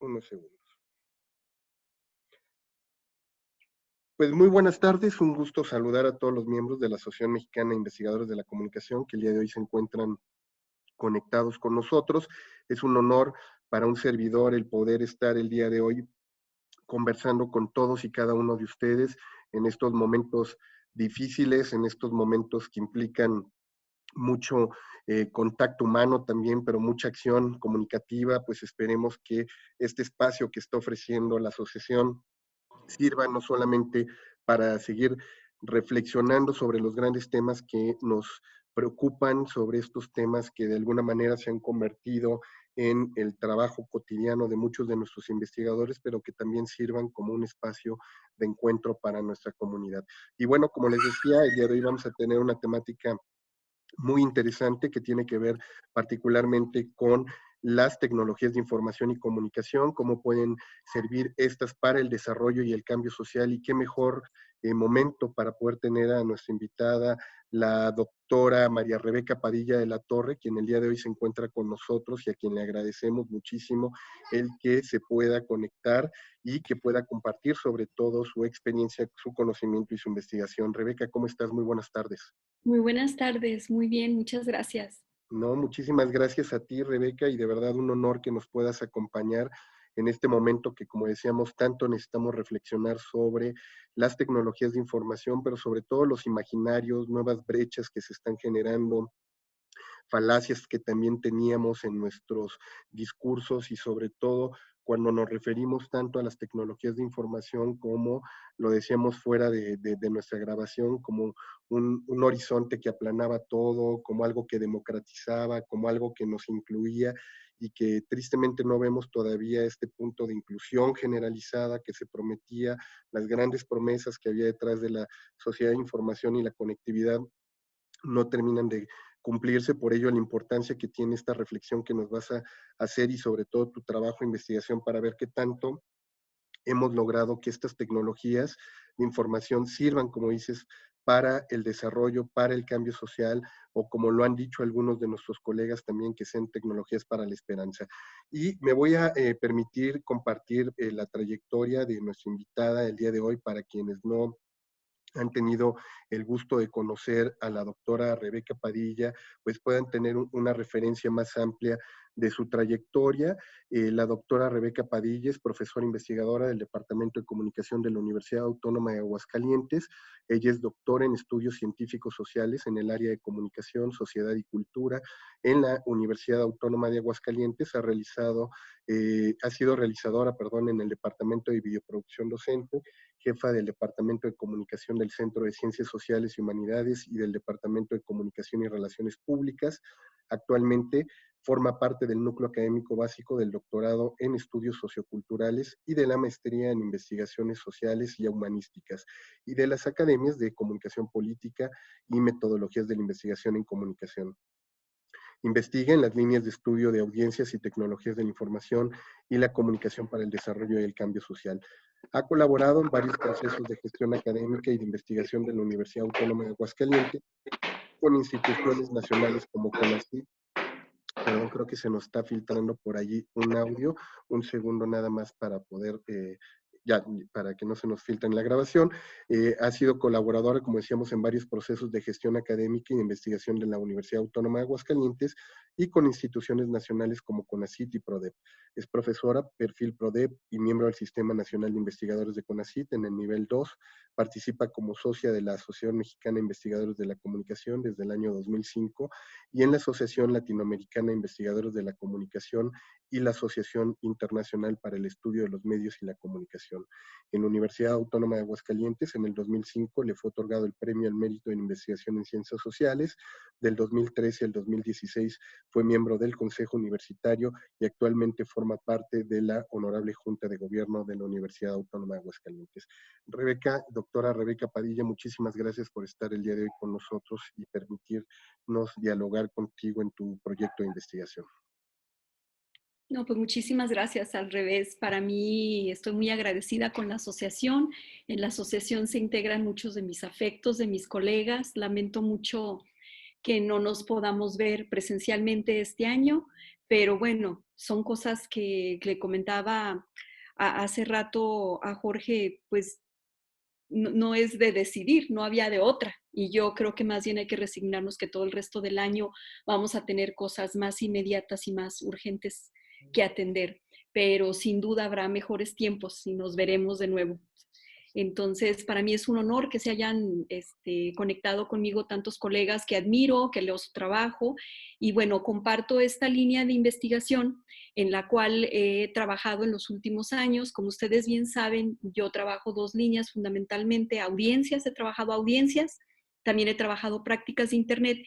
Unos segundos. Pues muy buenas tardes, un gusto saludar a todos los miembros de la Asociación Mexicana de Investigadores de la Comunicación que el día de hoy se encuentran conectados con nosotros. Es un honor para un servidor el poder estar el día de hoy conversando con todos y cada uno de ustedes en estos momentos difíciles, en estos momentos que implican mucho contacto humano también, pero mucha acción comunicativa. Pues esperemos que este espacio que está ofreciendo la asociación sirva no solamente para seguir reflexionando sobre los grandes temas que nos preocupan, sobre estos temas que de alguna manera se han convertido en el trabajo cotidiano de muchos de nuestros investigadores, pero que también sirvan como un espacio de encuentro para nuestra comunidad. Y bueno, como les decía, el día de hoy vamos a tener una temática muy interesante que tiene que ver particularmente con las tecnologías de información y comunicación, cómo pueden servir estas para el desarrollo y el cambio social, y qué mejor momento para poder tener a nuestra invitada, la doctora María Rebeca Padilla de la Torre, quien el día de hoy se encuentra con nosotros y a quien le agradecemos muchísimo el que se pueda conectar y que pueda compartir sobre todo su experiencia, su conocimiento y su investigación. Rebeca, ¿cómo estás? Muy buenas tardes. Muy buenas tardes, muy bien, muchas gracias. No, muchísimas gracias a ti, Rebeca, y de verdad un honor que nos puedas acompañar en este momento que, como decíamos, tanto necesitamos reflexionar sobre las tecnologías de información, pero sobre todo los imaginarios, nuevas brechas que se están generando, falacias que también teníamos en nuestros discursos y sobre todo cuando nos referimos tanto a las tecnologías de información como lo decíamos fuera de nuestra grabación, como un horizonte que aplanaba todo, como algo que democratizaba, como algo que nos incluía y que tristemente no vemos todavía este punto de inclusión generalizada que se prometía, las grandes promesas que había detrás de la sociedad de información y la conectividad no terminan de cumplirse, por ello la importancia que tiene esta reflexión que nos vas a hacer y sobre todo tu trabajo de investigación para ver qué tanto hemos logrado que estas tecnologías de información sirvan, como dices, para el desarrollo, para el cambio social, o como lo han dicho algunos de nuestros colegas también, que sean tecnologías para la esperanza. Y me voy a permitir compartir la trayectoria de nuestra invitada el día de hoy para quienes no han tenido el gusto de conocer a la doctora Rebeca Padilla, pues puedan tener una referencia más amplia de su trayectoria. La doctora Rebeca Padilla es profesora investigadora del Departamento de Comunicación de la Universidad Autónoma de Aguascalientes. Ella es doctora en estudios científicos sociales en el área de comunicación, sociedad y cultura en la Universidad Autónoma de Aguascalientes. Ha sido realizadora, perdón, en el Departamento de Videoproducción Docente, jefa del Departamento de Comunicación del Centro de Ciencias Sociales y Humanidades y del Departamento de Comunicación y Relaciones Públicas. Actualmente forma parte del núcleo académico básico del doctorado en estudios socioculturales y de la maestría en investigaciones sociales y humanísticas, y de las academias de comunicación política y metodologías de la investigación en comunicación. Investiga en las líneas de estudio de audiencias y tecnologías de la información y la comunicación para el desarrollo y el cambio social. Ha colaborado en varios procesos de gestión académica y de investigación de la Universidad Autónoma de Aguascalientes con instituciones nacionales como CONACYT. Perdón, creo que se nos está filtrando por allí un audio. Un segundo nada más para poder, ya, para que no se nos filtre en la grabación. Ha sido colaboradora, como decíamos, en varios procesos de gestión académica y de investigación de la Universidad Autónoma de Aguascalientes y con instituciones nacionales como CONACYT y PRODEP. Es profesora, perfil PRODEP y miembro del Sistema Nacional de Investigadores de CONACYT en el nivel 2. Participa como socia de la Asociación Mexicana de Investigadores de la Comunicación desde el año 2005 y en la Asociación Latinoamericana de Investigadores de la Comunicación y la Asociación Internacional para el Estudio de los Medios y la Comunicación. En la Universidad Autónoma de Aguascalientes, en el 2005, le fue otorgado el Premio al Mérito en Investigación en Ciencias Sociales. Del 2013 al 2016 fue miembro del Consejo Universitario y actualmente forma parte de la Honorable Junta de Gobierno de la Universidad Autónoma de Aguascalientes. Rebeca, doctora Rebeca Padilla, muchísimas gracias por estar el día de hoy con nosotros y permitirnos dialogar contigo en tu proyecto de investigación. No, pues muchísimas gracias, al revés. Para mí estoy muy agradecida con la asociación. En la asociación se integran muchos de mis afectos, de mis colegas. Lamento mucho que no nos podamos ver presencialmente este año, pero bueno, son cosas que le comentaba hace rato a Jorge, pues no es de decidir, no había de otra. Y yo creo que más bien hay que resignarnos que todo el resto del año vamos a tener cosas más inmediatas y más urgentes que atender. Pero sin duda habrá mejores tiempos y nos veremos de nuevo. Entonces, para mí es un honor que se hayan conectado conmigo tantos colegas que admiro, que leo su trabajo. Y bueno, comparto esta línea de investigación en la cual he trabajado en los últimos años. Como ustedes bien saben, yo trabajo dos líneas, fundamentalmente audiencias, he trabajado audiencias, también he trabajado prácticas de Internet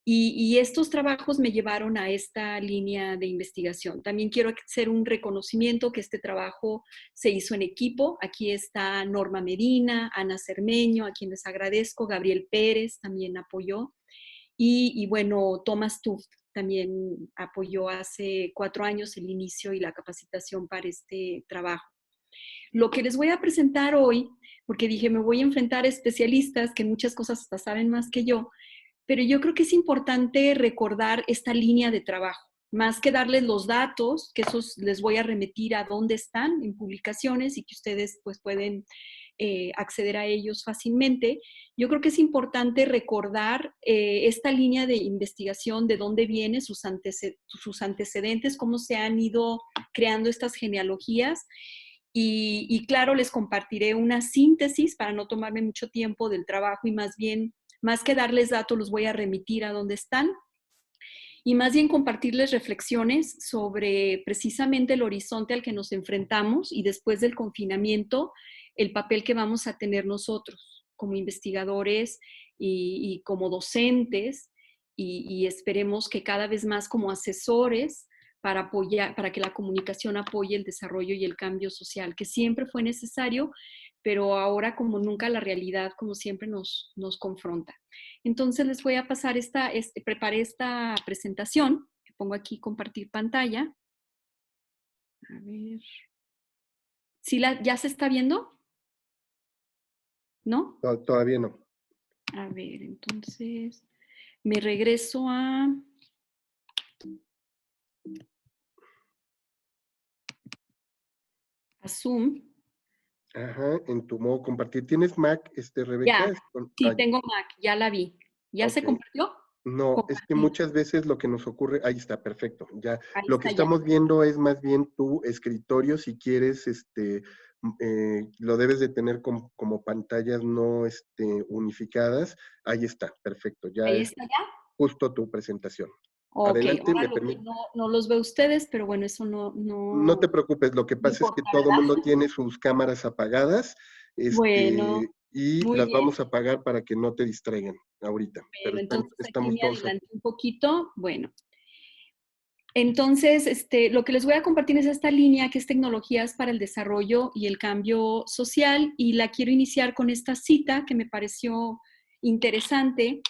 y estos trabajos me llevaron a esta línea de investigación. También quiero hacer un reconocimiento que este trabajo se hizo en equipo. Aquí está Norma Medina, Ana Cermeño, a quienes agradezco, Gabriel Pérez también apoyó. Y bueno, Thomas Tuft también apoyó hace 4 años el inicio y la capacitación para este trabajo. Lo que les voy a presentar hoy, porque dije, me voy a enfrentar a especialistas que muchas cosas hasta saben más que yo, pero yo creo que es importante recordar esta línea de trabajo, más que darles los datos, que esos les voy a remitir a dónde están en publicaciones y que ustedes pues pueden acceder a ellos fácilmente. Yo creo que es importante recordar esta línea de investigación, de dónde viene, sus antecedentes, cómo se han ido creando estas genealogías. Y claro, les compartiré una síntesis para no tomarme mucho tiempo del trabajo y más bien, más que darles datos, los voy a remitir a dónde están y más bien compartirles reflexiones sobre precisamente el horizonte al que nos enfrentamos y después del confinamiento, el papel que vamos a tener nosotros como investigadores y como docentes y esperemos que cada vez más como asesores para apoyar, para que la comunicación apoye el desarrollo y el cambio social, que siempre fue necesario, pero ahora como nunca la realidad, como siempre, nos confronta. Entonces les voy a pasar preparé esta presentación, que pongo aquí compartir pantalla. A ver. ¿Sí ya se está viendo? ¿No? Todavía no. A ver, entonces me regreso a Zoom. Ajá, en tu modo compartir. ¿Tienes Mac, Ya, Rebeca? sí, tengo Mac, ya la vi. ¿Ya se Ok. compartió? No, es que Compartir. muchas veces lo que nos ocurre, ahí está, perfecto. Ya, Ahí lo que está ya. estamos viendo es más bien tu escritorio, si quieres, lo debes de tener como pantallas no unificadas. Ahí está, perfecto. Ya Ahí es está ya. justo tu presentación. Ok, Adelante, ahora me lo que permite. no los veo ustedes, pero bueno, eso No te preocupes, lo que no pasa es que importa, todo el ¿verdad? mundo tiene sus cámaras apagadas, Bueno, y muy las bien. vamos a apagar para que no te distraigan ahorita, pero Bueno, entonces aquí estamos me todos aquí. adelanté un poquito. Bueno, entonces lo que les voy a compartir es esta línea que es tecnologías para el desarrollo y el cambio social y la quiero iniciar con esta cita que me pareció interesante.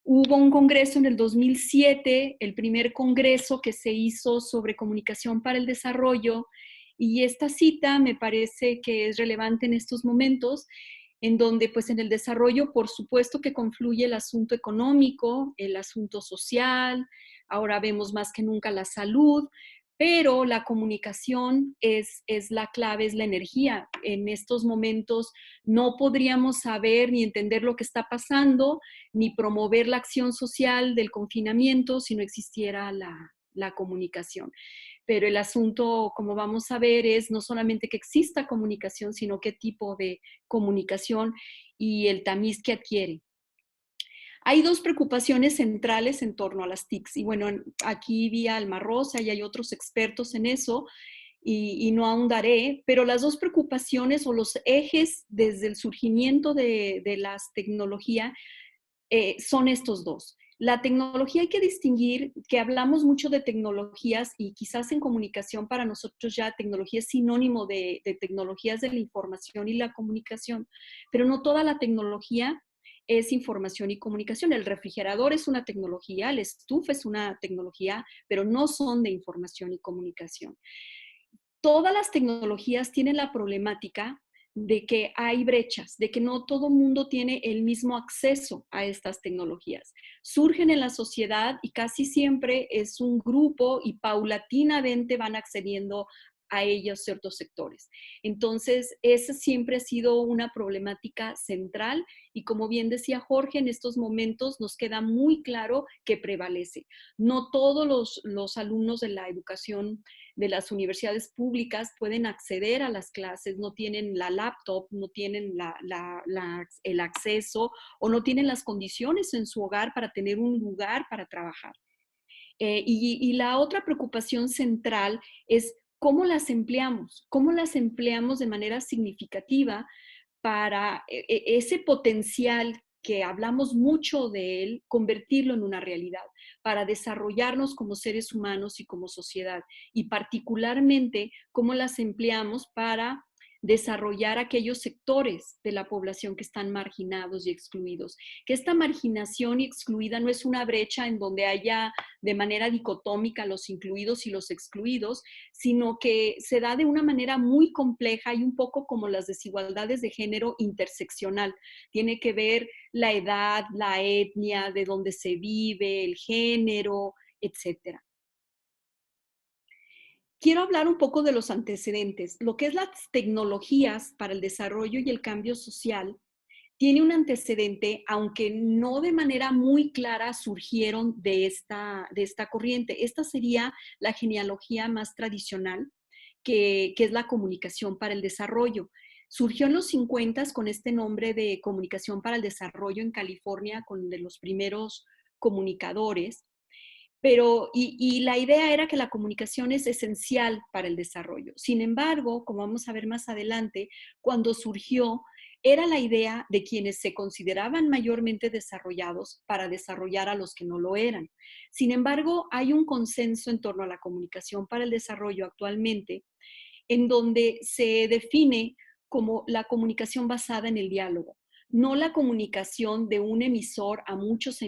Hubo un congreso en el 2007, el primer congreso que se hizo sobre comunicación para el desarrollo, y esta cita me parece que es relevante en estos momentos, en donde pues en el desarrollo por supuesto que confluye el asunto económico, el asunto social, ahora vemos más que nunca la salud, pero la comunicación es la clave, es la energía. En estos momentos no podríamos saber ni entender lo que está pasando, ni promover la acción social del confinamiento si no existiera la comunicación. Pero el asunto, como vamos a ver, es no solamente que exista comunicación, sino qué tipo de comunicación y el tamiz que adquiere. Hay dos preocupaciones centrales en torno a las TICs. Y bueno, aquí vi a Alma Rosa y hay otros expertos en eso y no ahondaré, pero las dos preocupaciones o los ejes desde el surgimiento de las tecnologías son estos dos. La tecnología hay que distinguir que hablamos mucho de tecnologías y quizás en comunicación para nosotros ya tecnología es sinónimo de tecnologías de la información y la comunicación, pero no toda la tecnología es información y comunicación. El refrigerador es una tecnología, la estufa es una tecnología, pero no son de información y comunicación. Todas las tecnologías tienen la problemática de que hay brechas, de que no todo mundo tiene el mismo acceso a estas tecnologías. Surgen en la sociedad y casi siempre es un grupo y paulatinamente van accediendo a ellos ciertos sectores. Entonces, esa siempre ha sido una problemática central y como bien decía Jorge, en estos momentos nos queda muy claro que prevalece. No todos los alumnos de la educación de las universidades públicas pueden acceder a las clases, no tienen la laptop, no tienen el acceso o no tienen las condiciones en su hogar para tener un lugar para trabajar. Y la otra preocupación central es cómo las empleamos de manera significativa para ese potencial que hablamos mucho de él, convertirlo en una realidad, para desarrollarnos como seres humanos y como sociedad, y particularmente cómo las empleamos para desarrollar aquellos sectores de la población que están marginados y excluidos. Que esta marginación y excluida no es una brecha en donde haya de manera dicotómica los incluidos y los excluidos, sino que se da de una manera muy compleja y un poco como las desigualdades de género interseccional. Tiene que ver la edad, la etnia, de dónde se vive, el género, etcétera. Quiero hablar un poco de los antecedentes. Lo que es las tecnologías para el desarrollo y el cambio social tiene un antecedente, aunque no de manera muy clara surgieron de esta corriente. Esta sería la genealogía más tradicional, que es la comunicación para el desarrollo. Surgió en los 50 con este nombre de comunicación para el desarrollo en California, con de los primeros comunicadores. Y la idea era que la comunicación es esencial para el desarrollo. Sin embargo, como vamos a ver más adelante, cuando surgió, era la idea de quienes se consideraban mayormente desarrollados para desarrollar a los que no lo eran. Sin embargo, hay un consenso en torno a la comunicación para el desarrollo actualmente, en donde se define como la comunicación basada en el diálogo, no la comunicación de un emisor a muchos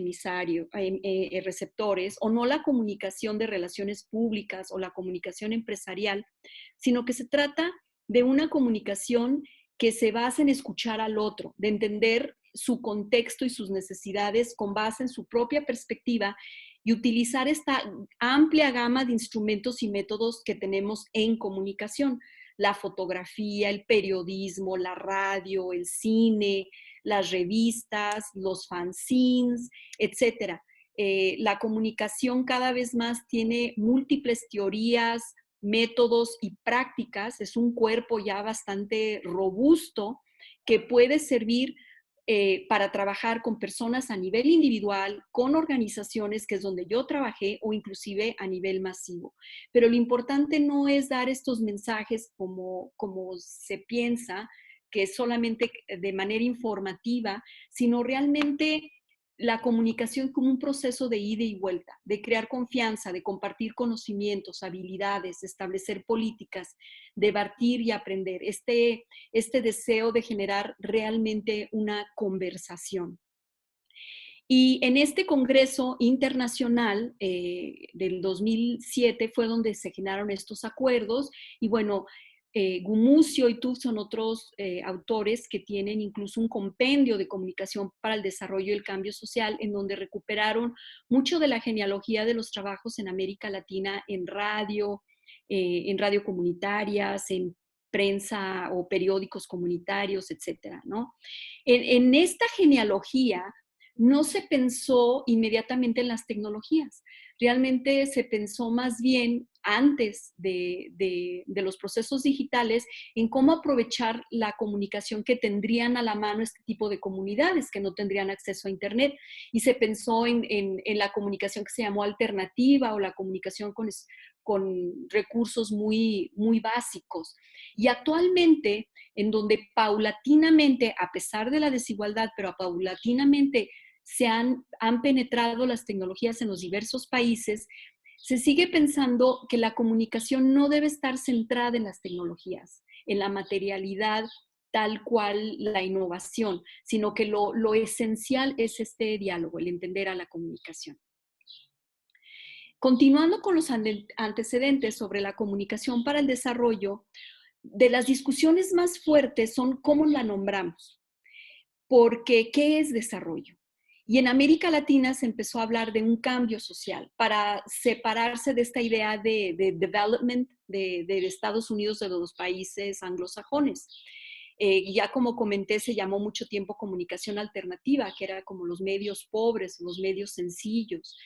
receptores, o no la comunicación de relaciones públicas o la comunicación empresarial, sino que se trata de una comunicación que se basa en escuchar al otro, de entender su contexto y sus necesidades con base en su propia perspectiva y utilizar esta amplia gama de instrumentos y métodos que tenemos en comunicación. La fotografía, el periodismo, la radio, el cine, las revistas, los fanzines, etcétera. La comunicación cada vez más tiene múltiples teorías, métodos y prácticas. Es un cuerpo ya bastante robusto que puede servir para trabajar con personas a nivel individual, con organizaciones, que es donde yo trabajé, o inclusive a nivel masivo. Pero lo importante no es dar estos mensajes como se piensa, que es solamente de manera informativa, sino realmente la comunicación como un proceso de ida y vuelta, de crear confianza, de compartir conocimientos, habilidades, establecer políticas, debatir y aprender. Este deseo de generar realmente una conversación. Y en este Congreso Internacional del 2007 fue donde se generaron estos acuerdos y bueno, Gumucio y Tuf son otros autores que tienen incluso un compendio de comunicación para el desarrollo y el cambio social, en donde recuperaron mucho de la genealogía de los trabajos en América Latina en radio comunitarias, en prensa o periódicos comunitarios, etcétera, ¿no? En esta genealogía no se pensó inmediatamente en las tecnologías. Realmente se pensó más bien antes de los procesos digitales en cómo aprovechar la comunicación que tendrían a la mano este tipo de comunidades que no tendrían acceso a Internet. Y se pensó en la comunicación que se llamó alternativa o la comunicación con recursos muy básicos. Y actualmente, en donde paulatinamente, a pesar de la desigualdad, pero paulatinamente han penetrado las tecnologías en los diversos países, se sigue pensando que la comunicación no debe estar centrada en las tecnologías, en la materialidad tal cual la innovación, sino que lo esencial es este diálogo, el entender a la comunicación. Continuando con los antecedentes sobre la comunicación para el desarrollo, de las discusiones más fuertes son cómo la nombramos, porque ¿qué es desarrollo? Y en América Latina se empezó a hablar de un cambio social para separarse de esta idea de development de Estados Unidos, de los países anglosajones. Ya como comenté, se llamó mucho tiempo comunicación alternativa, que era como los medios pobres, los medios sencillos.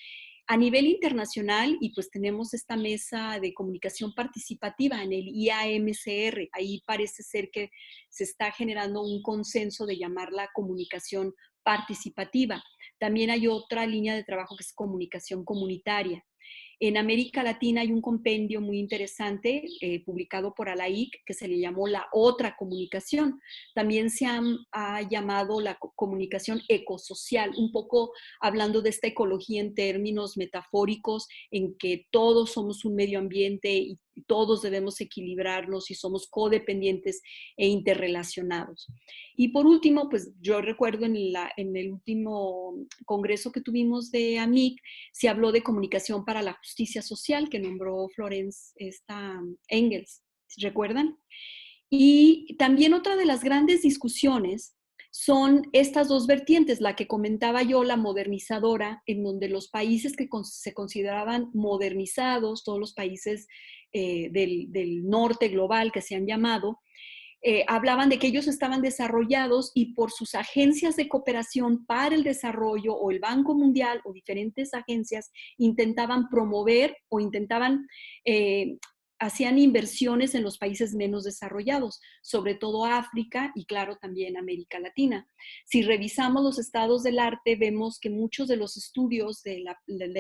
A nivel internacional, y pues tenemos esta mesa de comunicación participativa en el IAMCR, ahí parece ser que se está generando un consenso de llamarla comunicación participativa. También hay otra línea de trabajo que es comunicación comunitaria. En América Latina hay un compendio muy interesante publicado por ALAIC que se le llamó la otra comunicación. También se ha llamado la comunicación ecosocial, un poco hablando de esta ecología en términos metafóricos, en que todos somos un medio ambiente y todos debemos equilibrarnos y somos codependientes e interrelacionados. Y por último, pues yo recuerdo en el último congreso que tuvimos de AMIC, se habló de comunicación para la justicia social que nombró Florence Engels, ¿recuerdan? Y también otra de las grandes discusiones son estas dos vertientes, la que comentaba yo, la modernizadora, en donde los países que se consideraban modernizados, todos los países del norte global que se han llamado, hablaban de que ellos estaban desarrollados y por sus agencias de cooperación para el desarrollo o el Banco Mundial o diferentes agencias intentaban promover o hacían inversiones en los países menos desarrollados, sobre todo África y claro también América Latina. Si revisamos los estados del arte, vemos que muchos de los estudios de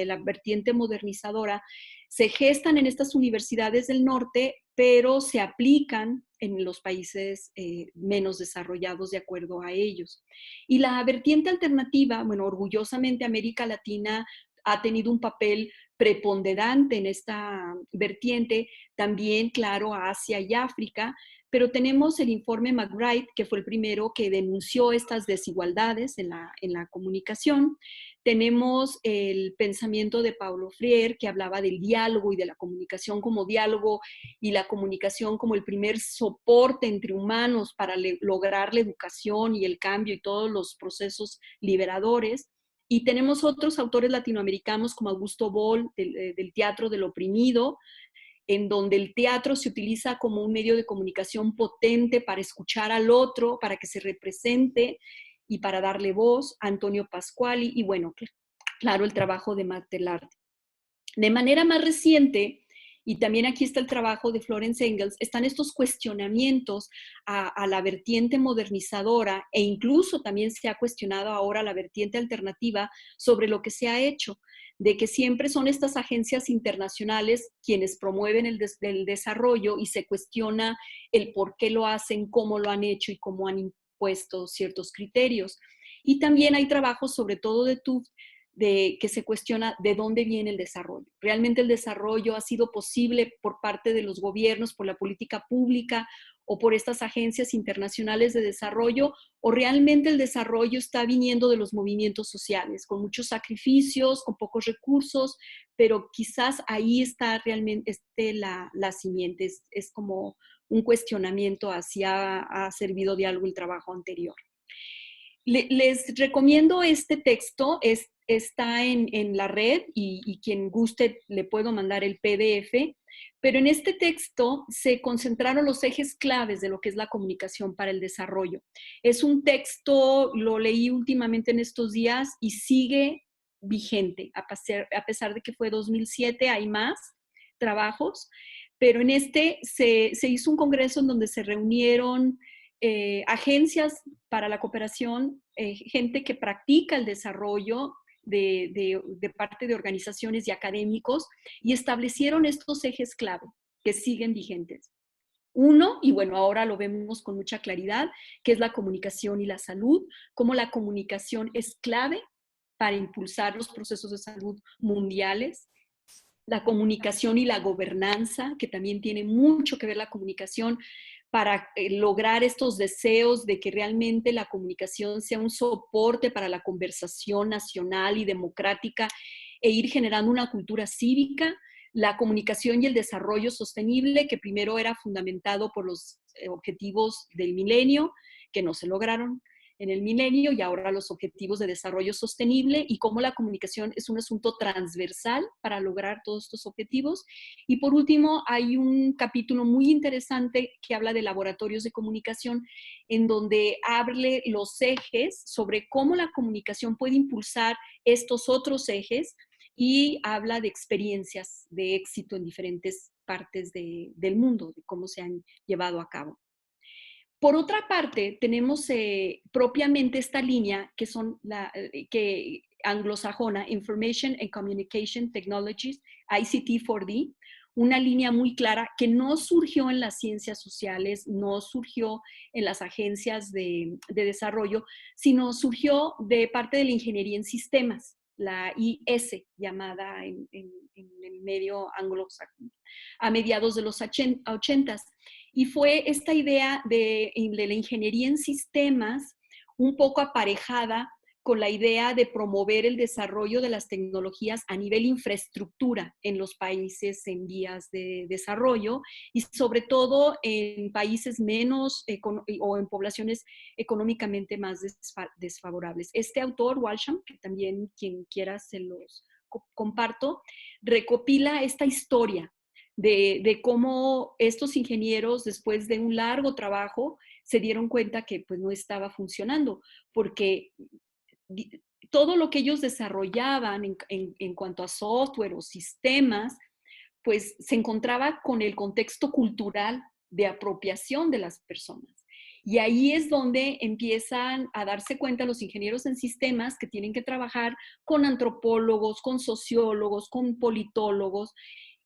la vertiente modernizadora se gestan en estas universidades del norte, pero se aplican en los países menos desarrollados de acuerdo a ellos. Y la vertiente alternativa, bueno, orgullosamente América Latina ha tenido un papel preponderante en esta vertiente, también, claro, Asia y África, pero tenemos el informe McBride, que fue el primero que denunció estas desigualdades en la comunicación. Tenemos el pensamiento de Paulo Freire, que hablaba del diálogo y de la comunicación como diálogo y la comunicación como el primer soporte entre humanos para lograr la educación y el cambio y todos los procesos liberadores. Y tenemos otros autores latinoamericanos como Augusto Boll, del teatro del oprimido, en donde el teatro se utiliza como un medio de comunicación potente para escuchar al otro, para que se represente y para darle voz, a Antonio Pasquali y bueno, claro, el trabajo de Martelard. De manera más reciente, y también aquí está el trabajo de Florence Engels, están estos cuestionamientos a la vertiente modernizadora e incluso también se ha cuestionado ahora la vertiente alternativa sobre lo que se ha hecho, de que siempre son estas agencias internacionales quienes promueven el desarrollo y se cuestiona el por qué lo hacen, cómo lo han hecho y cómo han impuesto ciertos criterios. Y también hay trabajos, sobre todo de Tufte, de que se cuestiona de dónde viene el desarrollo. ¿Realmente el desarrollo ha sido posible por parte de los gobiernos, por la política pública o por estas agencias internacionales de desarrollo? ¿O realmente el desarrollo está viniendo de los movimientos sociales, con muchos sacrificios, con pocos recursos, pero quizás ahí está realmente la simiente? Es como un cuestionamiento si ha servido de algo el trabajo anterior. Les recomiendo este texto, está en la red y quien guste le puedo mandar el PDF, pero en este texto se concentraron los ejes claves de lo que es la comunicación para el desarrollo. Es un texto, lo leí últimamente en estos días y sigue vigente, a pesar de que fue 2007, hay más trabajos, pero en este se hizo un congreso en donde se reunieron agencias para la cooperación, gente que practica el desarrollo de parte de organizaciones y académicos y establecieron estos ejes clave que siguen vigentes. Uno, y bueno, ahora lo vemos con mucha claridad, que es la comunicación y la salud, cómo la comunicación es clave para impulsar los procesos de salud mundiales. La comunicación y la gobernanza, que también tiene mucho que ver la comunicación para lograr estos deseos de que realmente la comunicación sea un soporte para la conversación nacional y democrática e ir generando una cultura cívica. la comunicación y el desarrollo sostenible, que primero era fundamentado por los objetivos del milenio, que no se lograron en el milenio, y ahora los objetivos de desarrollo sostenible, y cómo la comunicación es un asunto transversal para lograr todos estos objetivos. Y por último, hay un capítulo muy interesante que habla de laboratorios de comunicación, en donde hable los ejes sobre cómo la comunicación puede impulsar estos otros ejes, y habla de experiencias de éxito en diferentes partes del mundo, de cómo se han llevado a cabo. Por otra parte, tenemos propiamente esta línea que son que anglosajona, Information and Communication Technologies, ICT4D, una línea muy clara que no surgió en las ciencias sociales, no surgió en las agencias de desarrollo, sino surgió de parte de la ingeniería en sistemas, la IS, llamada en el medio anglosajón, a mediados de los 80s. Y fue esta idea de la ingeniería en sistemas un poco aparejada con la idea de promover el desarrollo de las tecnologías a nivel infraestructura en los países en vías de desarrollo, y sobre todo en países menos o en poblaciones económicamente más desfavorables. Este autor, Walsham, que también quien quiera se los comparto, recopila esta historia de cómo estos ingenieros, después de un largo trabajo, se dieron cuenta que pues no estaba funcionando, porque todo lo que ellos desarrollaban en cuanto a software o sistemas, pues se encontraba con el contexto cultural de apropiación de las personas. Y ahí es donde empiezan a darse cuenta los ingenieros en sistemas que tienen que trabajar con antropólogos, con sociólogos, con politólogos.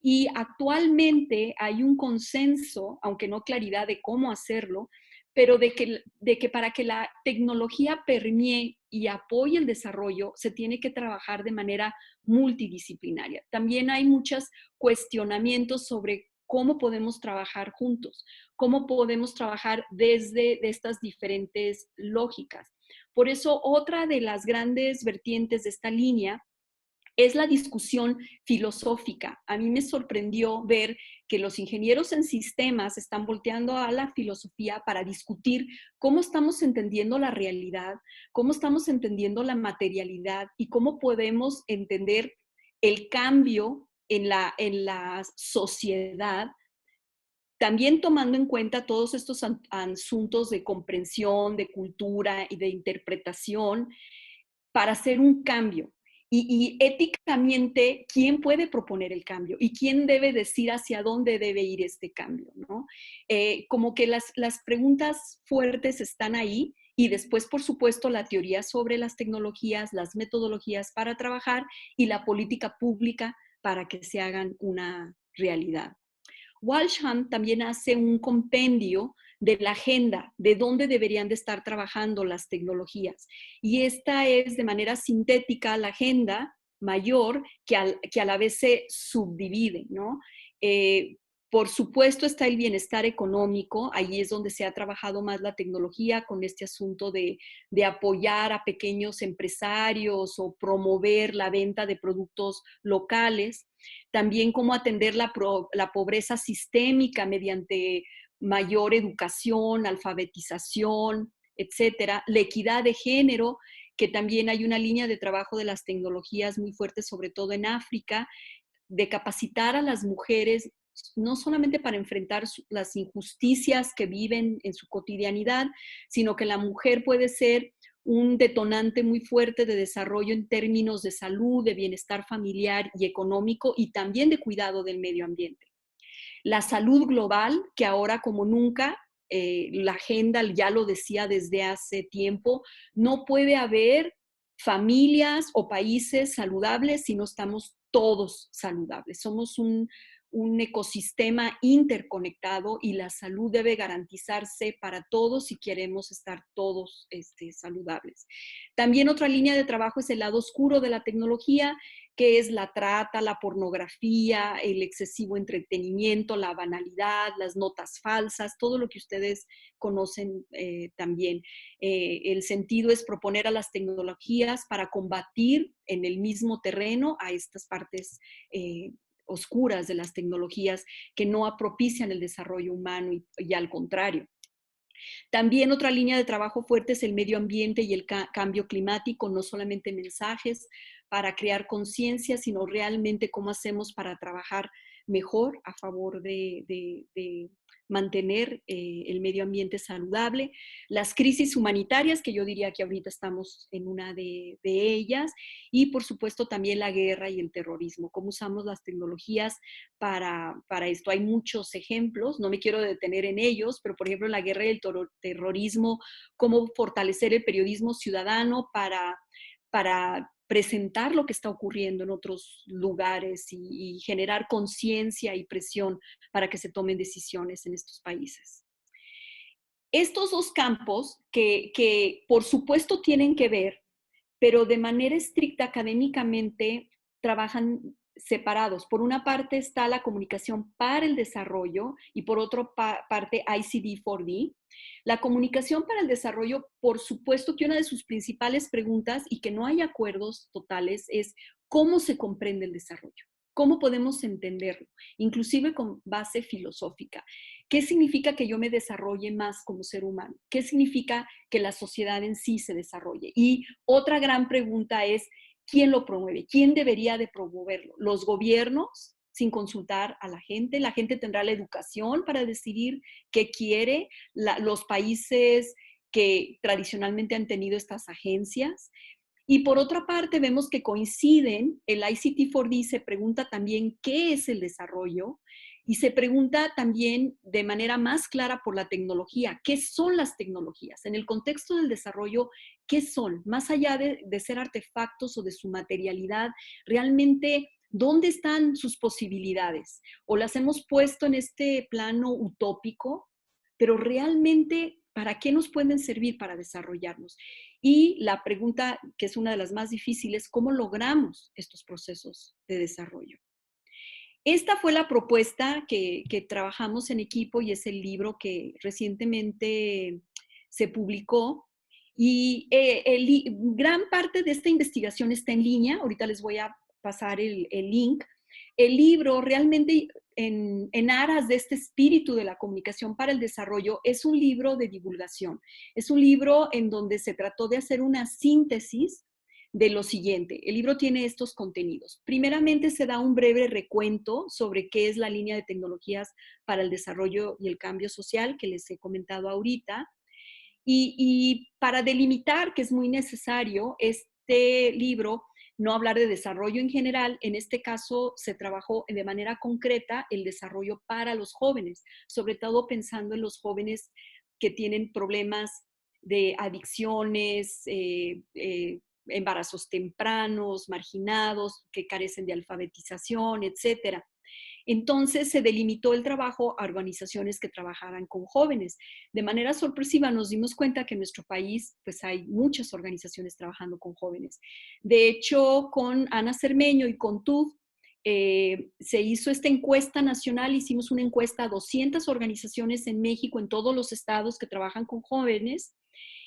Y actualmente hay un consenso, aunque no claridad de cómo hacerlo, pero de que para que la tecnología permee y apoye el desarrollo, se tiene que trabajar de manera multidisciplinaria. También hay muchos cuestionamientos sobre cómo podemos trabajar juntos, cómo podemos trabajar desde estas diferentes lógicas. Por eso, otra de las grandes vertientes de esta línea es la discusión filosófica. A mí me sorprendió ver que los ingenieros en sistemas están volteando a la filosofía para discutir cómo estamos entendiendo la realidad, cómo estamos entendiendo la materialidad y cómo podemos entender el cambio en la sociedad, también tomando en cuenta todos estos asuntos de comprensión, de cultura y de interpretación, para hacer un cambio. Y éticamente, ¿quién puede proponer el cambio? ¿Y quién debe decir hacia dónde debe ir este cambio? ¿No? Como que las preguntas fuertes están ahí, y después, por supuesto, la teoría sobre las tecnologías, las metodologías para trabajar y la política pública para que se hagan una realidad. Walsham también hace un compendio de la agenda, de dónde deberían de estar trabajando las tecnologías. Y esta es de manera sintética la agenda mayor que a la vez se subdivide, ¿no? Por supuesto está el bienestar económico, ahí es donde se ha trabajado más la tecnología con este asunto de apoyar a pequeños empresarios o promover la venta de productos locales. También cómo atender la pobreza sistémica mediante mayor educación, alfabetización, etcétera. La equidad de género, que también hay una línea de trabajo de las tecnologías muy fuerte, sobre todo en África, de capacitar a las mujeres no solamente para enfrentar las injusticias que viven en su cotidianidad, sino que la mujer puede ser un detonante muy fuerte de desarrollo en términos de salud, de bienestar familiar y económico, y también de cuidado del medio ambiente. La salud global, que ahora como nunca, la agenda ya lo decía desde hace tiempo, no puede haber familias o países saludables si no estamos todos saludables. Somos un ecosistema interconectado, y la salud debe garantizarse para todos si queremos estar todos saludables. También otra línea de trabajo es el lado oscuro de la tecnología, que es la trata, la pornografía, el excesivo entretenimiento, la banalidad, las notas falsas, todo lo que ustedes conocen también. El sentido es proponer a las tecnologías para combatir en el mismo terreno a estas partes oscuras de las tecnologías que no propician el desarrollo humano y al contrario. También otra línea de trabajo fuerte es el medio ambiente y el cambio climático, no solamente mensajes para crear conciencia, sino realmente cómo hacemos para trabajar mejor a favor de mantener el medio ambiente saludable. Las crisis humanitarias, que yo diría que ahorita estamos en una de ellas, y por supuesto también la guerra y el terrorismo, cómo usamos las tecnologías para esto. Hay muchos ejemplos, no me quiero detener en ellos, pero por ejemplo la guerra y el terrorismo, cómo fortalecer el periodismo ciudadano para presentar lo que está ocurriendo en otros lugares y generar conciencia y presión para que se tomen decisiones en estos países. Estos dos campos que por supuesto tienen que ver, pero de manera estricta académicamente trabajan separados. Por una parte está la comunicación para el desarrollo y por otra parte ICD4D. La comunicación para el desarrollo, por supuesto que una de sus principales preguntas y que no hay acuerdos totales es cómo se comprende el desarrollo, cómo podemos entenderlo, inclusive con base filosófica. ¿Qué significa que yo me desarrolle más como ser humano? ¿Qué significa que la sociedad en sí se desarrolle? Y otra gran pregunta es, ¿quién lo promueve? ¿Quién debería de promoverlo? ¿Los gobiernos sin consultar a la gente? ¿La gente tendrá la educación para decidir qué quiere? ¿Los países que tradicionalmente han tenido estas agencias? Y por otra parte, vemos que coinciden, el ICT4D se pregunta también qué es el desarrollo y se pregunta también de manera más clara por la tecnología, ¿qué son las tecnologías? En el contexto del desarrollo, ¿qué son? Más allá de ser artefactos o de su materialidad, realmente, ¿dónde están sus posibilidades? ¿O las hemos puesto en este plano utópico? Pero realmente, ¿para qué nos pueden servir para desarrollarnos? Y la pregunta, que es una de las más difíciles, ¿cómo logramos estos procesos de desarrollo? Esta fue la propuesta que trabajamos en equipo y es el libro que recientemente se publicó. Y gran parte de esta investigación está en línea. Ahorita les voy a pasar el link. El libro realmente en aras de este espíritu de la comunicación para el desarrollo es un libro de divulgación. Es un libro en donde se trató de hacer una síntesis de lo siguiente. El libro tiene estos contenidos. Primeramente se da un breve recuento sobre qué es la línea de tecnologías para el desarrollo y el cambio social que les he comentado ahorita. Y para delimitar, que es muy necesario, este libro, no hablar de desarrollo en general, en este caso se trabajó de manera concreta el desarrollo para los jóvenes, sobre todo pensando en los jóvenes que tienen problemas de adicciones, embarazos tempranos, marginados, que carecen de alfabetización, etcétera. Entonces se delimitó el trabajo a organizaciones que trabajaran con jóvenes. De manera sorpresiva nos dimos cuenta que en nuestro país pues hay muchas organizaciones trabajando con jóvenes. De hecho, con Ana Cermeño y con TUF se hizo esta encuesta nacional, hicimos una encuesta a 200 organizaciones en México, en todos los estados que trabajan con jóvenes,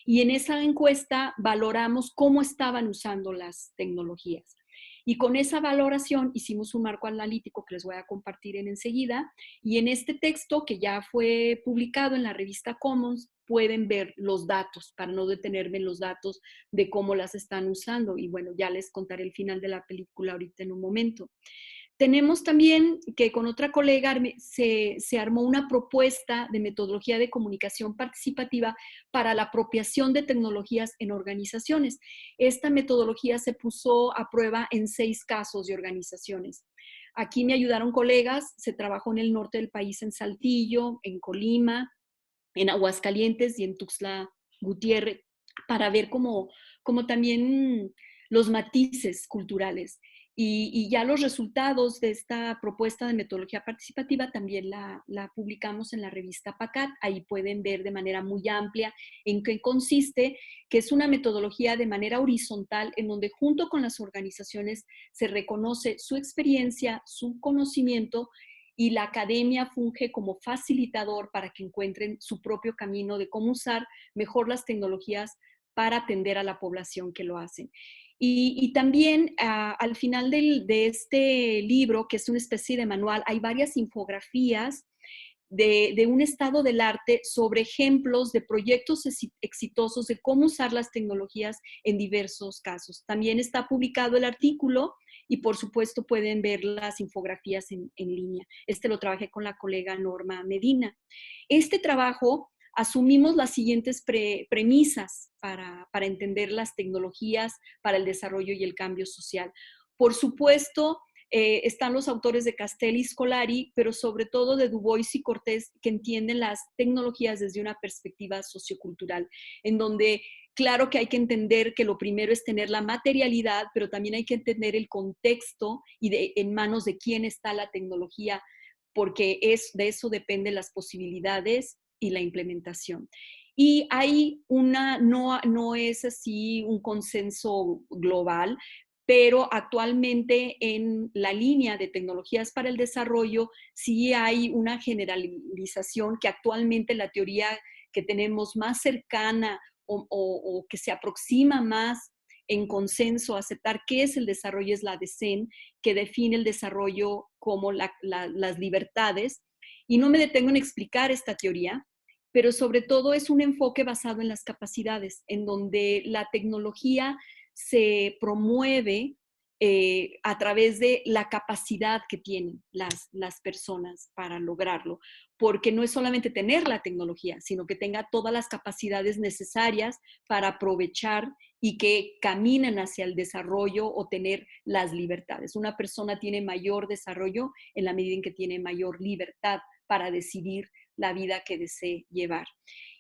y en esa encuesta valoramos cómo estaban usando las tecnologías. Y con esa valoración hicimos un marco analítico que les voy a compartir enseguida. Y en este texto que ya fue publicado en la revista Commons, pueden ver los datos, para no detenerme en los datos de cómo las están usando. Y bueno, ya les contaré el final de la película ahorita en un momento. Tenemos también que con otra colega se armó una propuesta de metodología de comunicación participativa para la apropiación de tecnologías en organizaciones. Esta metodología se puso a prueba en 6 casos de organizaciones. Aquí me ayudaron colegas, se trabajó en el norte del país, en Saltillo, en Colima, en Aguascalientes y en Tuxtla Gutiérrez, para ver cómo también los matices culturales. Y ya los resultados de esta propuesta de metodología participativa también la publicamos en la revista PACAT. Ahí pueden ver de manera muy amplia en qué consiste, que es una metodología de manera horizontal en donde junto con las organizaciones se reconoce su experiencia, su conocimiento, y la academia funge como facilitador para que encuentren su propio camino de cómo usar mejor las tecnologías para atender a la población que lo hacen. Y también al final de este libro, que es una especie de manual, hay varias infografías de un estado del arte sobre ejemplos de proyectos exitosos de cómo usar las tecnologías en diversos casos. También está publicado el artículo y por supuesto pueden ver las infografías en línea. Este lo trabajé con la colega Norma Medina. Este trabajo asumimos las siguientes premisas para entender las tecnologías para el desarrollo y el cambio social. Por supuesto, están los autores de Castelli y Scolari, pero sobre todo de Du Bois y Cortés, que entienden las tecnologías desde una perspectiva sociocultural, en donde claro que hay que entender que lo primero es tener la materialidad, pero también hay que entender el contexto y en manos de quién está la tecnología, porque de eso dependen las posibilidades y la implementación. Y hay no es así un consenso global, pero actualmente en la línea de tecnologías para el desarrollo sí hay una generalización que actualmente la teoría que tenemos más cercana o que se aproxima más en consenso a aceptar qué es el desarrollo es la DECEN, que define el desarrollo como las libertades. Y no me detengo en explicar esta teoría, pero sobre todo es un enfoque basado en las capacidades, en donde la tecnología se promueve a través de la capacidad que tienen las personas para lograrlo, porque no es solamente tener la tecnología, sino que tenga todas las capacidades necesarias para aprovechar y que caminen hacia el desarrollo o tener las libertades. Una persona tiene mayor desarrollo en la medida en que tiene mayor libertad para decidir la vida que desee llevar.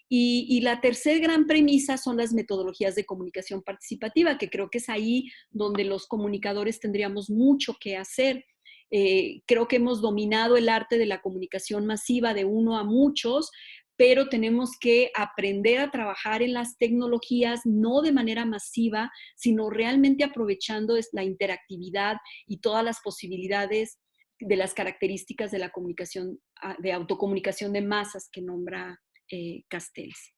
Y la tercera gran premisa son las metodologías de comunicación participativa, que creo que es ahí donde los comunicadores tendríamos mucho que hacer. Creo que hemos dominado el arte de la comunicación masiva de uno a muchos, pero tenemos que aprender a trabajar en las tecnologías no de manera masiva, sino realmente aprovechando la interactividad y todas las posibilidades de las características de la comunicación, de autocomunicación de masas que nombra Castells.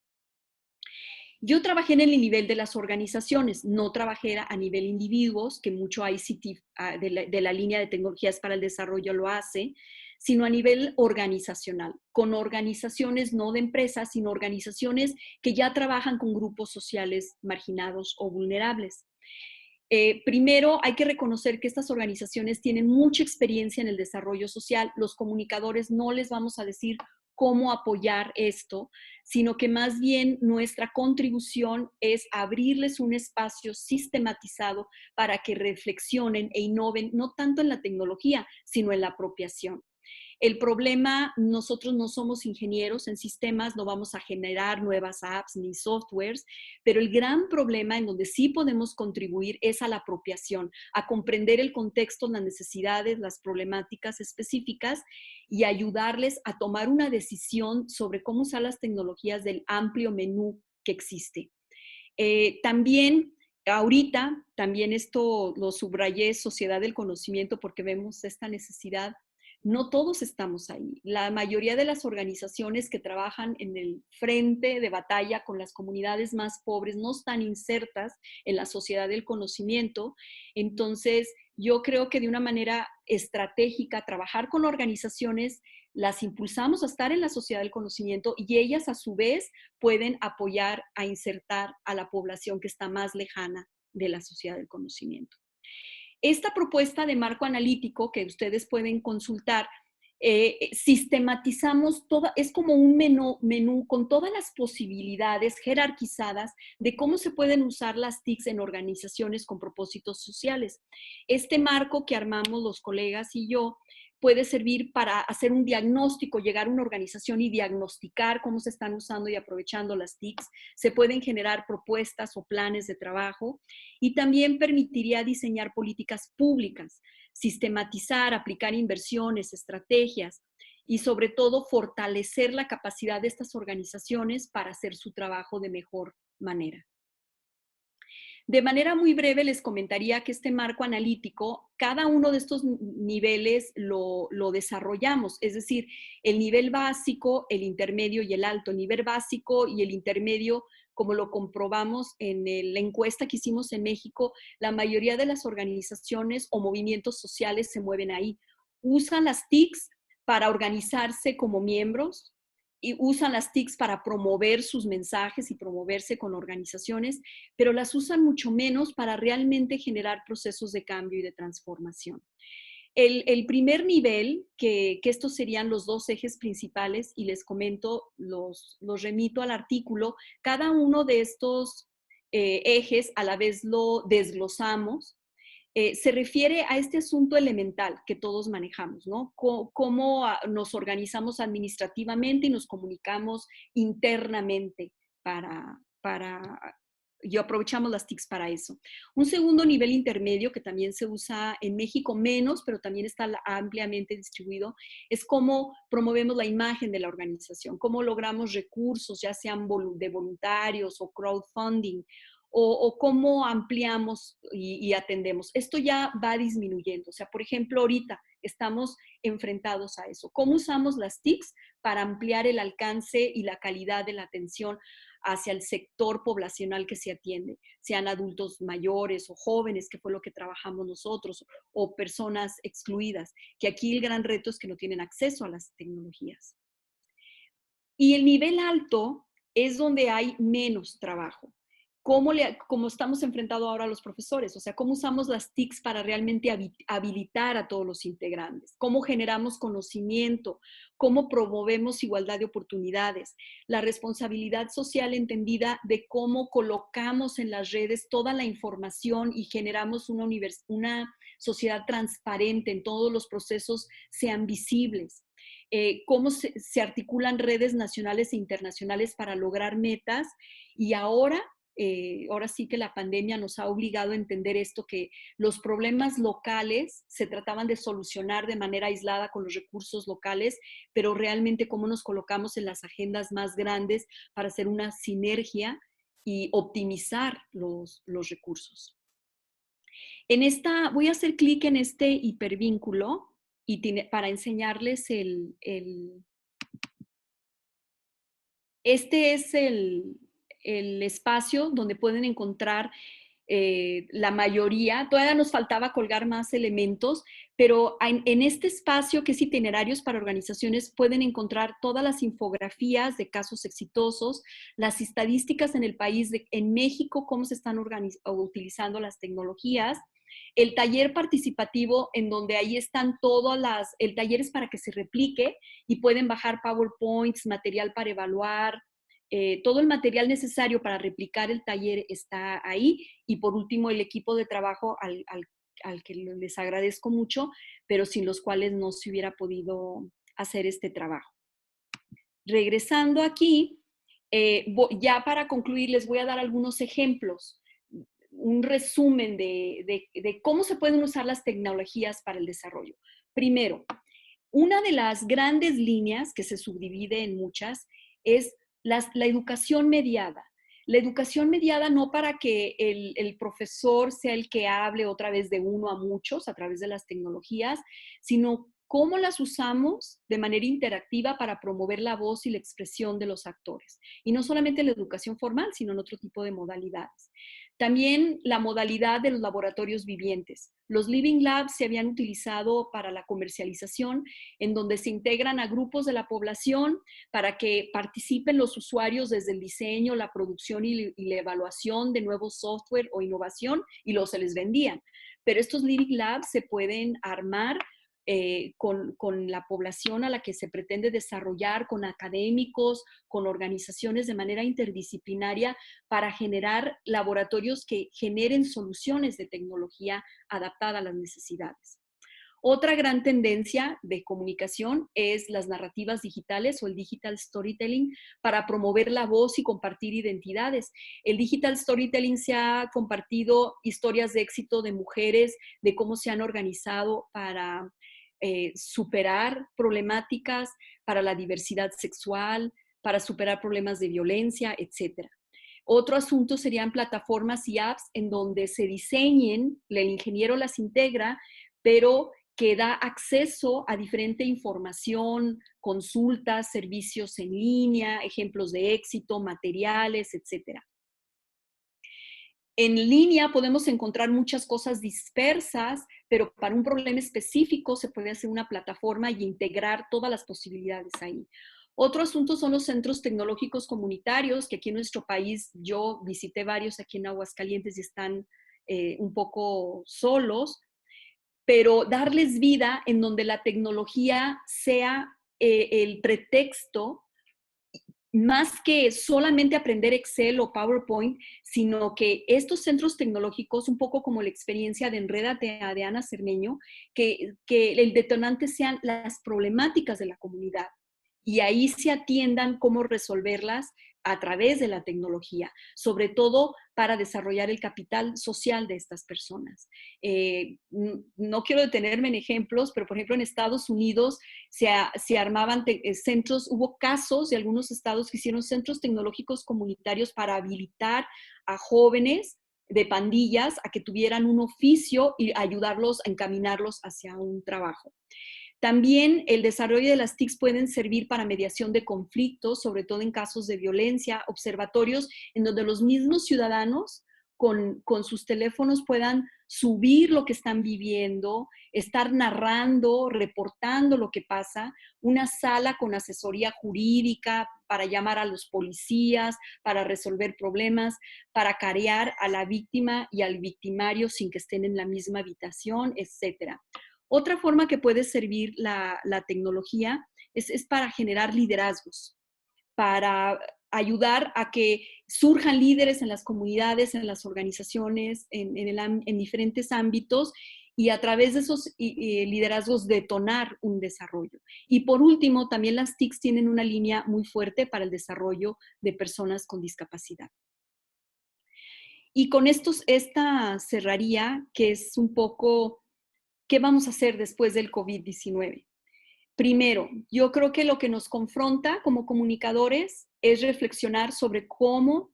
Yo trabajé en el nivel de las organizaciones, no trabajé a nivel individuos, que mucho ICT de la línea de tecnologías para el desarrollo lo hace, sino a nivel organizacional, con organizaciones no de empresas, sino organizaciones que ya trabajan con grupos sociales marginados o vulnerables. Primero, hay que reconocer que estas organizaciones tienen mucha experiencia en el desarrollo social. Los comunicadores no les vamos a decir cómo apoyar esto, sino que más bien nuestra contribución es abrirles un espacio sistematizado para que reflexionen e innoven, no tanto en la tecnología, sino en la apropiación. El problema, nosotros no somos ingenieros en sistemas, no vamos a generar nuevas apps ni softwares, pero el gran problema en donde sí podemos contribuir es a la apropiación, a comprender el contexto, las necesidades, las problemáticas específicas y ayudarles a tomar una decisión sobre cómo usar las tecnologías del amplio menú que existe. También ahorita, también esto lo subrayé, sociedad del conocimiento, porque vemos esta necesidad. No todos estamos ahí. La mayoría de las organizaciones que trabajan en el frente de batalla con las comunidades más pobres no están insertas en la sociedad del conocimiento. Entonces, yo creo que de una manera estratégica, trabajar con organizaciones, las impulsamos a estar en la sociedad del conocimiento y ellas a su vez pueden apoyar a insertar a la población que está más lejana de la sociedad del conocimiento. Esta propuesta de marco analítico que ustedes pueden consultar, sistematizamos toda, es como un menú con todas las posibilidades jerarquizadas de cómo se pueden usar las TICs en organizaciones con propósitos sociales. Este marco que armamos los colegas y yo puede servir para hacer un diagnóstico, llegar a una organización y diagnosticar cómo se están usando y aprovechando las TICs. Se pueden generar propuestas o planes de trabajo y también permitiría diseñar políticas públicas, sistematizar, aplicar inversiones, estrategias y sobre todo fortalecer la capacidad de estas organizaciones para hacer su trabajo de mejor manera. De manera muy breve les comentaría que este marco analítico, cada uno de estos niveles lo desarrollamos, es decir, el nivel básico, el intermedio y el alto. El nivel básico y el intermedio, como lo comprobamos en la encuesta que hicimos en México, la mayoría de las organizaciones o movimientos sociales se mueven ahí. Usan las TICs para organizarse como miembros, y usan las TICs para promover sus mensajes y promoverse con organizaciones, pero las usan mucho menos para realmente generar procesos de cambio y de transformación. El primer nivel, que estos serían los dos ejes principales, y les comento, los remito al artículo, cada uno de estos ejes a la vez lo desglosamos. Se refiere a este asunto elemental que todos manejamos, ¿no? Cómo nos organizamos administrativamente y nos comunicamos internamente y aprovechamos las TICs para eso. Un segundo nivel intermedio que también se usa en México menos, pero también está ampliamente distribuido, es cómo promovemos la imagen de la organización, cómo logramos recursos, ya sean de voluntarios o crowdfunding, o cómo ampliamos y atendemos. Esto ya va disminuyendo. O sea, por ejemplo, ahorita estamos enfrentados a eso. ¿Cómo usamos las TICs para ampliar el alcance y la calidad de la atención hacia el sector poblacional que se atiende, sean adultos mayores o jóvenes, que fue lo que trabajamos nosotros, o personas excluidas, que aquí el gran reto es que no tienen acceso a las tecnologías? Y el nivel alto es donde hay menos trabajo. ¿Cómo estamos enfrentados ahora a los profesores? O sea, ¿cómo usamos las TICs para realmente habilitar a todos los integrantes? ¿Cómo generamos conocimiento? ¿Cómo promovemos igualdad de oportunidades? La responsabilidad social entendida de cómo colocamos en las redes toda la información y generamos una sociedad transparente, en todos los procesos sean visibles. Cómo se articulan redes nacionales e internacionales para lograr metas. Y ahora sí que la pandemia nos ha obligado a entender esto, que los problemas locales se trataban de solucionar de manera aislada con los recursos locales, pero realmente cómo nos colocamos en las agendas más grandes para hacer una sinergia y optimizar los recursos. Voy a hacer clic en este hipervínculo para enseñarles este es el espacio donde pueden encontrar la mayoría. Todavía nos faltaba colgar más elementos, pero en este espacio, que es itinerarios para organizaciones, pueden encontrar todas las infografías de casos exitosos, las estadísticas en el país, en México, cómo se están utilizando las tecnologías, el taller participativo, en donde ahí están el taller es para que se replique y pueden bajar PowerPoints, material para evaluar, todo el material necesario para replicar el taller está ahí. Y por último, el equipo de trabajo al que les agradezco mucho, pero sin los cuales no se hubiera podido hacer este trabajo. Regresando aquí, ya para concluir, les voy a dar algunos ejemplos, un resumen de cómo se pueden usar las tecnologías para el desarrollo. Primero, una de las grandes líneas, que se subdivide en muchas, es la educación mediada. La educación mediada no para que el profesor sea el que hable otra vez de uno a muchos a través de las tecnologías, sino cómo las usamos de manera interactiva para promover la voz y la expresión de los actores. Y no solamente en la educación formal, sino en otro tipo de modalidades. También la modalidad de los laboratorios vivientes. Los Living Labs se habían utilizado para la comercialización, en donde se integran a grupos de la población para que participen los usuarios desde el diseño, la producción y la evaluación de nuevos software o innovación, y luego se les vendían. Pero estos Living Labs se pueden armar con la población a la que se pretende desarrollar, con académicos, con organizaciones de manera interdisciplinaria, para generar laboratorios que generen soluciones de tecnología adaptada a las necesidades. Otra gran tendencia de comunicación es las narrativas digitales o el digital storytelling, para promover la voz y compartir identidades. El digital storytelling se ha compartido historias de éxito de mujeres, de cómo se han organizado para superar problemáticas, para la diversidad sexual, para superar problemas de violencia, etc. Otro asunto serían plataformas y apps en donde se diseñen, el ingeniero las integra, pero que da acceso a diferente información, consultas, servicios en línea, ejemplos de éxito, materiales, etcétera. En línea podemos encontrar muchas cosas dispersas, pero para un problema específico se puede hacer una plataforma y integrar todas las posibilidades ahí. Otro asunto son los centros tecnológicos comunitarios, que aquí en nuestro país yo visité varios aquí en Aguascalientes y están un poco solos, pero darles vida en donde la tecnología sea el pretexto más que solamente aprender Excel o PowerPoint, sino que estos centros tecnológicos, un poco como la experiencia de Enrédate de Ana Cermeño, que el detonante sean las problemáticas de la comunidad y ahí se atiendan cómo resolverlas a través de la tecnología, sobre todo para desarrollar el capital social de estas personas. No quiero detenerme en ejemplos, pero por ejemplo en Estados Unidos se armaban centros, hubo casos de algunos estados que hicieron centros tecnológicos comunitarios para habilitar a jóvenes de pandillas a que tuvieran un oficio y ayudarlos a encaminarlos hacia un trabajo. También el desarrollo de las TICs pueden servir para mediación de conflictos, sobre todo en casos de violencia, observatorios en donde los mismos ciudadanos con sus teléfonos puedan subir lo que están viviendo, estar narrando, reportando lo que pasa, una sala con asesoría jurídica para llamar a los policías, para resolver problemas, para carear a la víctima y al victimario sin que estén en la misma habitación, etcétera. Otra forma que puede servir la tecnología es para generar liderazgos, para ayudar a que surjan líderes en las comunidades, en las organizaciones, en diferentes ámbitos y a través de esos liderazgos detonar un desarrollo. Y por último, también las TICs tienen una línea muy fuerte para el desarrollo de personas con discapacidad. Y con esta cerraría, que es un poco ¿qué vamos a hacer después del COVID-19? Primero, yo creo que lo que nos confronta como comunicadores es reflexionar sobre cómo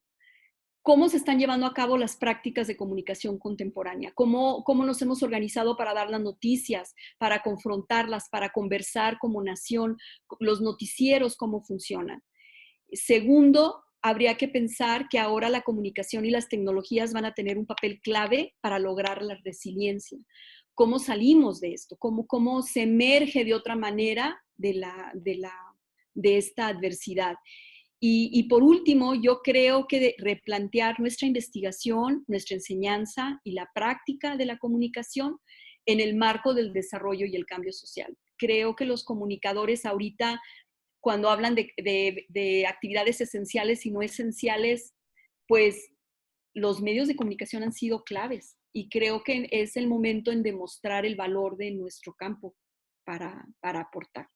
se están llevando a cabo las prácticas de comunicación contemporánea, cómo nos hemos organizado para dar las noticias, para confrontarlas, para conversar como nación, los noticieros, cómo funcionan. Segundo, habría que pensar que ahora la comunicación y las tecnologías van a tener un papel clave para lograr la resiliencia. ¿Cómo salimos de esto? ¿Cómo se emerge de otra manera de esta adversidad? Y por último, yo creo que replantear nuestra investigación, nuestra enseñanza y la práctica de la comunicación en el marco del desarrollo y el cambio social. Creo que los comunicadores ahorita cuando hablan de actividades esenciales y no esenciales, pues los medios de comunicación han sido claves y creo que es el momento en demostrar el valor de nuestro campo para aportar.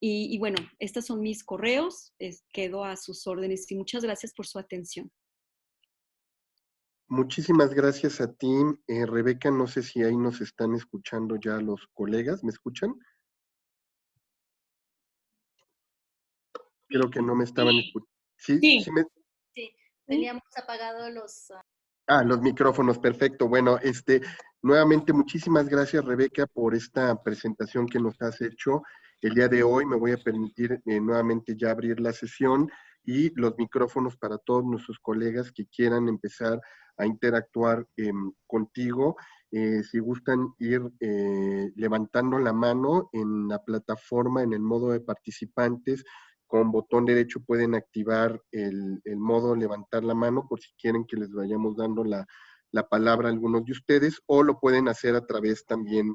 Y bueno, estos son mis correos, quedo a sus órdenes y muchas gracias por su atención. Muchísimas gracias a ti, Rebeca. No sé si ahí nos están escuchando ya los colegas. ¿Me escuchan? Creo que no me estaban escuchando. ¿Sí? Sí. ¿Sí Sí, teníamos apagados los... los micrófonos, perfecto. Bueno, nuevamente muchísimas gracias, Rebeca, por esta presentación que nos has hecho el día de hoy. Me voy a permitir nuevamente ya abrir la sesión y los micrófonos para todos nuestros colegas que quieran empezar a interactuar contigo. Si gustan ir levantando la mano en la plataforma, en el modo de participantes, con botón derecho pueden activar el modo levantar la mano por si quieren que les vayamos dando la palabra a algunos de ustedes, o lo pueden hacer a través también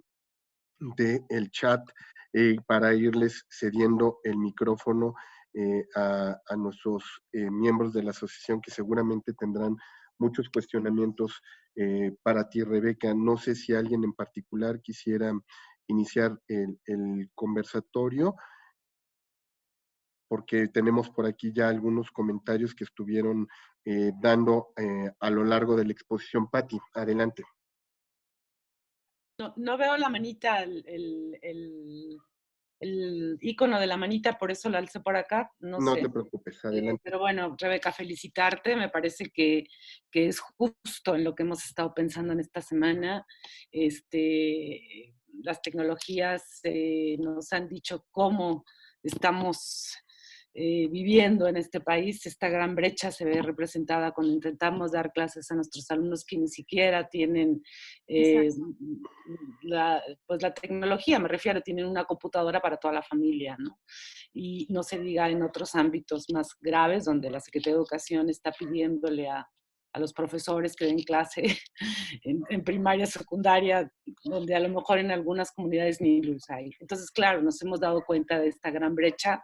del chat para irles cediendo el micrófono a nuestros miembros de la asociación que seguramente tendrán muchos cuestionamientos para ti, Rebeca. No sé si alguien en particular quisiera iniciar el conversatorio, porque tenemos por aquí ya algunos comentarios que estuvieron dando a lo largo de la exposición. Patti, adelante. No veo la manita, el el icono de la manita, por eso la alcé por acá, no No te sé. preocupes, adelante. Pero bueno, Rebeca, felicitarte. Me parece que es justo en lo que hemos estado pensando en esta semana. Las tecnologías nos han dicho cómo estamos viviendo en este país. Esta gran brecha se ve representada cuando intentamos dar clases a nuestros alumnos que ni siquiera tienen pues la tecnología, me refiero, tienen una computadora para toda la familia, ¿no? Y no se diga en otros ámbitos más graves, donde la Secretaría de Educación está pidiéndole a los profesores que den clase en primaria, secundaria, donde a lo mejor en algunas comunidades ni luz hay. Entonces, claro, nos hemos dado cuenta de esta gran brecha.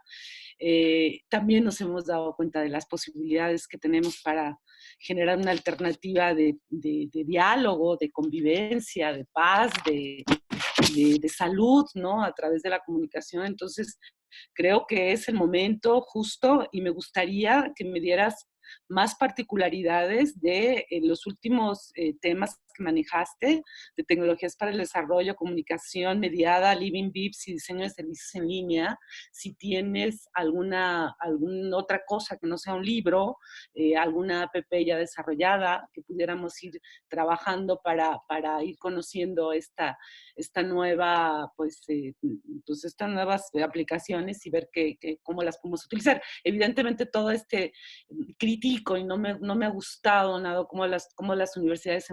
También nos hemos dado cuenta de las posibilidades que tenemos para generar una alternativa de diálogo, de convivencia, de paz, de salud, ¿no? A través de la comunicación. Entonces, creo que es el momento justo y me gustaría que me dieras más particularidades de los últimos temas que manejaste, de tecnologías para el desarrollo, comunicación mediada, Living Vips y diseño de servicios en línea. Si tienes alguna otra cosa que no sea un libro, alguna app ya desarrollada que pudiéramos ir trabajando para ir conociendo esta nueva, pues estas nuevas aplicaciones y ver cómo las podemos utilizar. Evidentemente todo crítico y no me ha gustado nada cómo las universidades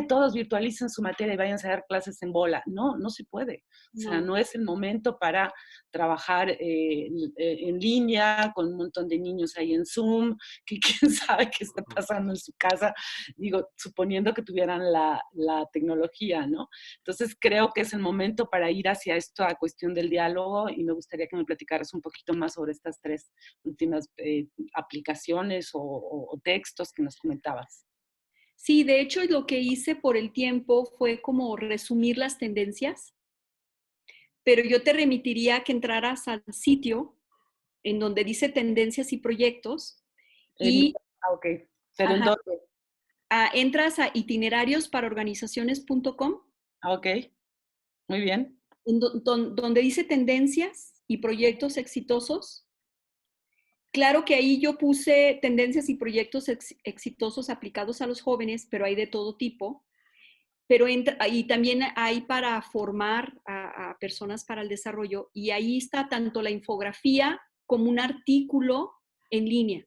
todos virtualizan su materia y vayan a dar clases en bola. No, no se puede. O sea, no es el momento para trabajar en línea con un montón de niños ahí en Zoom, que quién sabe qué está pasando en su casa, digo, suponiendo que tuvieran la tecnología, ¿no? Entonces creo que es el momento para ir hacia esto, a cuestión del diálogo, y me gustaría que me platicaras un poquito más sobre estas tres últimas aplicaciones o textos que nos comentabas. Sí, de hecho lo que hice por el tiempo fue como resumir las tendencias, pero yo te remitiría a que entraras al sitio en donde dice tendencias y proyectos y ok, pero ¿en dónde? Entras a itinerarios-para-organizaciones.com. Ok, muy bien. Donde dice tendencias y proyectos exitosos. Claro que ahí yo puse tendencias y proyectos exitosos aplicados a los jóvenes, pero hay de todo tipo. Pero y también hay para formar a personas para el desarrollo, y ahí está tanto la infografía como un artículo en línea.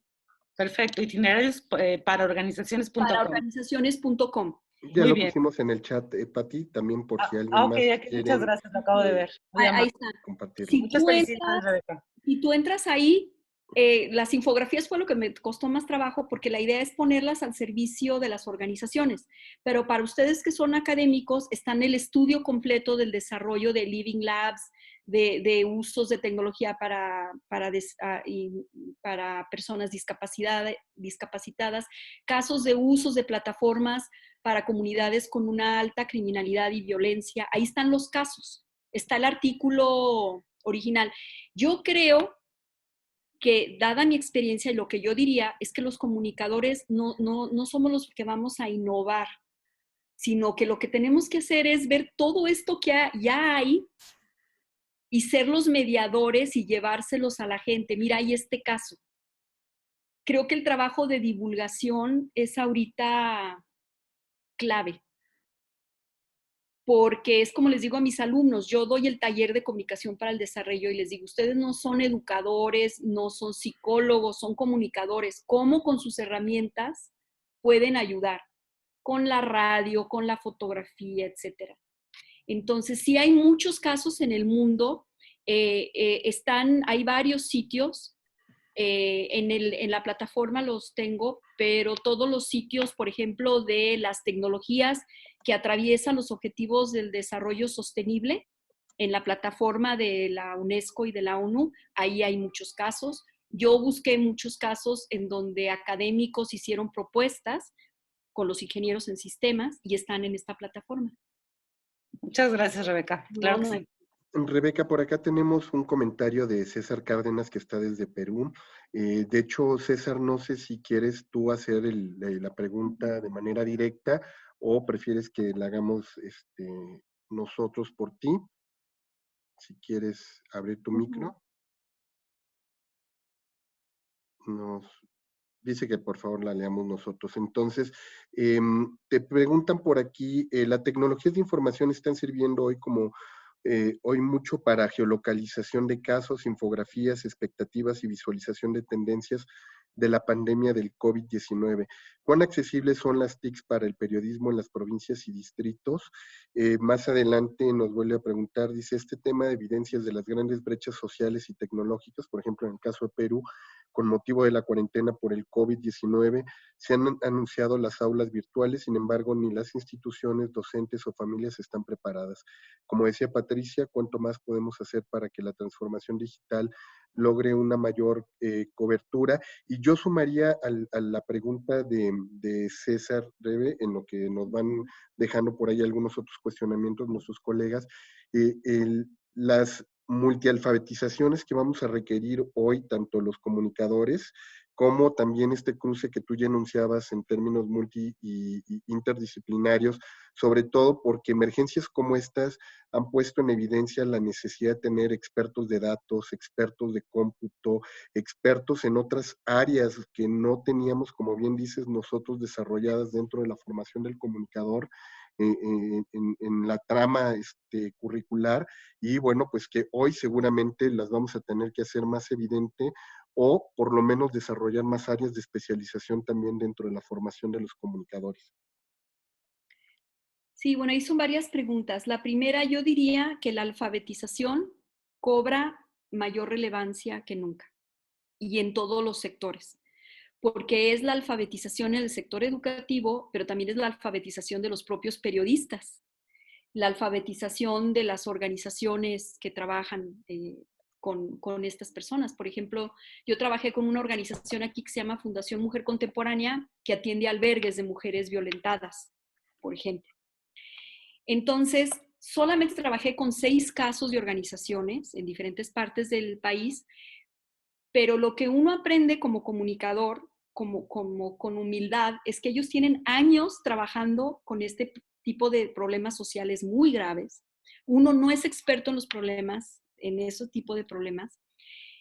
Perfecto, itinerarios para organizaciones.com. Para organizaciones.com. Ya lo pusimos en el chat, Pati, también por si alguien más quiere. Muchas gracias, lo acabo de ver. Ahí está. Compartirlo. Muchas felicidades, Rebeca. Si tú entras ahí, las infografías fue lo que me costó más trabajo, porque la idea es ponerlas al servicio de las organizaciones. Pero para ustedes que son académicos, están el estudio completo del desarrollo de Living Labs, de usos de tecnología para personas discapacitadas, casos de usos de plataformas para comunidades con una alta criminalidad y violencia. Ahí están los casos. Está el artículo original. Yo creo que, dada mi experiencia, y lo que yo diría es que los comunicadores no somos los que vamos a innovar, sino que lo que tenemos que hacer es ver todo esto que ya hay y ser los mediadores y llevárselos a la gente. Mira, hay este caso. Creo que el trabajo de divulgación es ahorita clave, porque es como les digo a mis alumnos, yo doy el taller de comunicación para el desarrollo y les digo, ustedes no son educadores, no son psicólogos, son comunicadores. ¿Cómo con sus herramientas pueden ayudar? Con la radio, con la fotografía, etcétera. Entonces, sí hay muchos casos en el mundo, hay varios sitios, en la plataforma los tengo, pero todos los sitios, por ejemplo, de las tecnologías que atraviesan los objetivos del desarrollo sostenible, en la plataforma de la UNESCO y de la ONU, ahí hay muchos casos. Yo busqué muchos casos en donde académicos hicieron propuestas con los ingenieros en sistemas y están en esta plataforma. Muchas gracias, Rebeca. Claro que sí. Rebeca, por acá tenemos un comentario de César Cárdenas, que está desde Perú. De hecho, César, no sé si quieres tú hacer la pregunta de manera directa o prefieres que la hagamos nosotros por ti. si quieres abrir tu Ujú. micro. Nos dice que por favor la leamos nosotros. Entonces, te preguntan por aquí, ¿las tecnologías de información están sirviendo hoy como hoy mucho para geolocalización de casos, infografías, expectativas y visualización de tendencias de la pandemia del COVID-19? ¿Cuán accesibles son las TICs para el periodismo en las provincias y distritos? Más adelante nos vuelve a preguntar, dice, este tema de evidencias de las grandes brechas sociales y tecnológicas, por ejemplo, en el caso de Perú, con motivo de la cuarentena por el COVID-19, se han anunciado las aulas virtuales, sin embargo, ni las instituciones, docentes o familias están preparadas. Como decía Patricia, ¿cuánto más podemos hacer para que la transformación digital logre una mayor cobertura? Y yo sumaría a la pregunta de César Rebe, en lo que nos van dejando por ahí algunos otros cuestionamientos nuestros colegas, las multialfabetizaciones que vamos a requerir hoy, tanto los comunicadores como también este cruce que tú ya enunciabas en términos y interdisciplinarios, sobre todo porque emergencias como estas han puesto en evidencia la necesidad de tener expertos de datos, expertos de cómputo, expertos en otras áreas que no teníamos, como bien dices, nosotros desarrolladas dentro de la formación del comunicador, en la trama curricular, y bueno, pues que hoy seguramente las vamos a tener que hacer más evidente o por lo menos desarrollar más áreas de especialización también dentro de la formación de los comunicadores. Sí, bueno, ahí son varias preguntas. La primera, yo diría que la alfabetización cobra mayor relevancia que nunca y en todos los sectores, porque es la alfabetización en el sector educativo, pero también es la alfabetización de los propios periodistas, la alfabetización de las organizaciones que trabajan con estas personas. Por ejemplo, yo trabajé con una organización aquí que se llama Fundación Mujer Contemporánea, que atiende albergues de mujeres violentadas, por ejemplo. Entonces, solamente trabajé con 6 casos de organizaciones en diferentes partes del país, pero lo que uno aprende como comunicador, con humildad, es que ellos tienen años trabajando con este tipo de problemas sociales muy graves. Uno no es experto en los problemas, en ese tipo de problemas.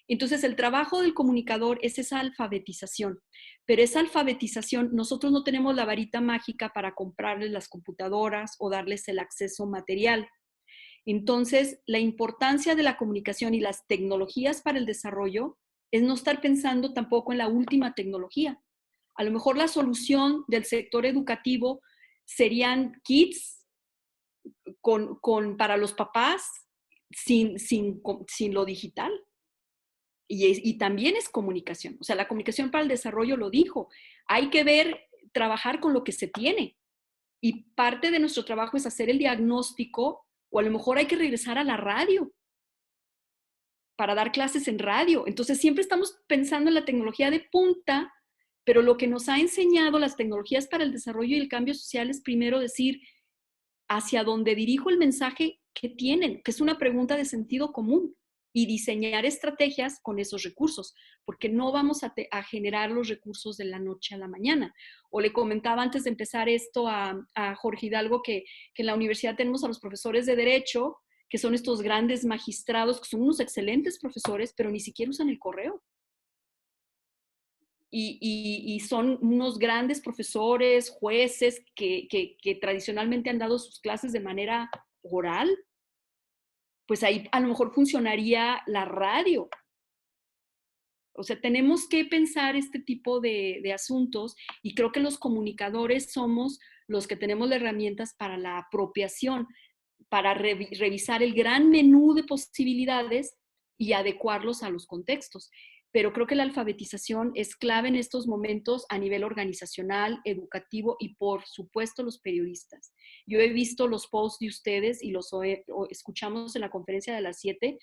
Entonces, el trabajo del comunicador es esa alfabetización, pero esa alfabetización, nosotros no tenemos la varita mágica para comprarles las computadoras o darles el acceso material. Entonces, la importancia de la comunicación y las tecnologías para el desarrollo es no estar pensando tampoco en la última tecnología. A lo mejor la solución del sector educativo serían kits para los papás sin lo digital. Y también es comunicación. O sea, la comunicación para el desarrollo lo dijo. Hay que trabajar con lo que se tiene. Y parte de nuestro trabajo es hacer el diagnóstico, o a lo mejor hay que regresar a la radio para dar clases en radio. Entonces siempre estamos pensando en la tecnología de punta, pero lo que nos ha enseñado las tecnologías para el desarrollo y el cambio social es primero decir hacia dónde dirijo el mensaje que tienen, que es una pregunta de sentido común, y diseñar estrategias con esos recursos, porque no vamos a generar los recursos de la noche a la mañana. O le comentaba antes de empezar esto a Jorge Hidalgo que en la universidad tenemos a los profesores de Derecho, que son estos grandes magistrados, que son unos excelentes profesores, pero ni siquiera usan el correo. Y son unos grandes profesores, jueces, que tradicionalmente han dado sus clases de manera oral. Pues ahí a lo mejor funcionaría la radio. O sea, tenemos que pensar este tipo de asuntos, y creo que los comunicadores somos los que tenemos las herramientas para la apropiación, para revisar el gran menú de posibilidades y adecuarlos a los contextos. Pero creo que la alfabetización es clave en estos momentos a nivel organizacional, educativo y, por supuesto, los periodistas. Yo he visto los posts de ustedes y los escuchamos en la conferencia de las 7,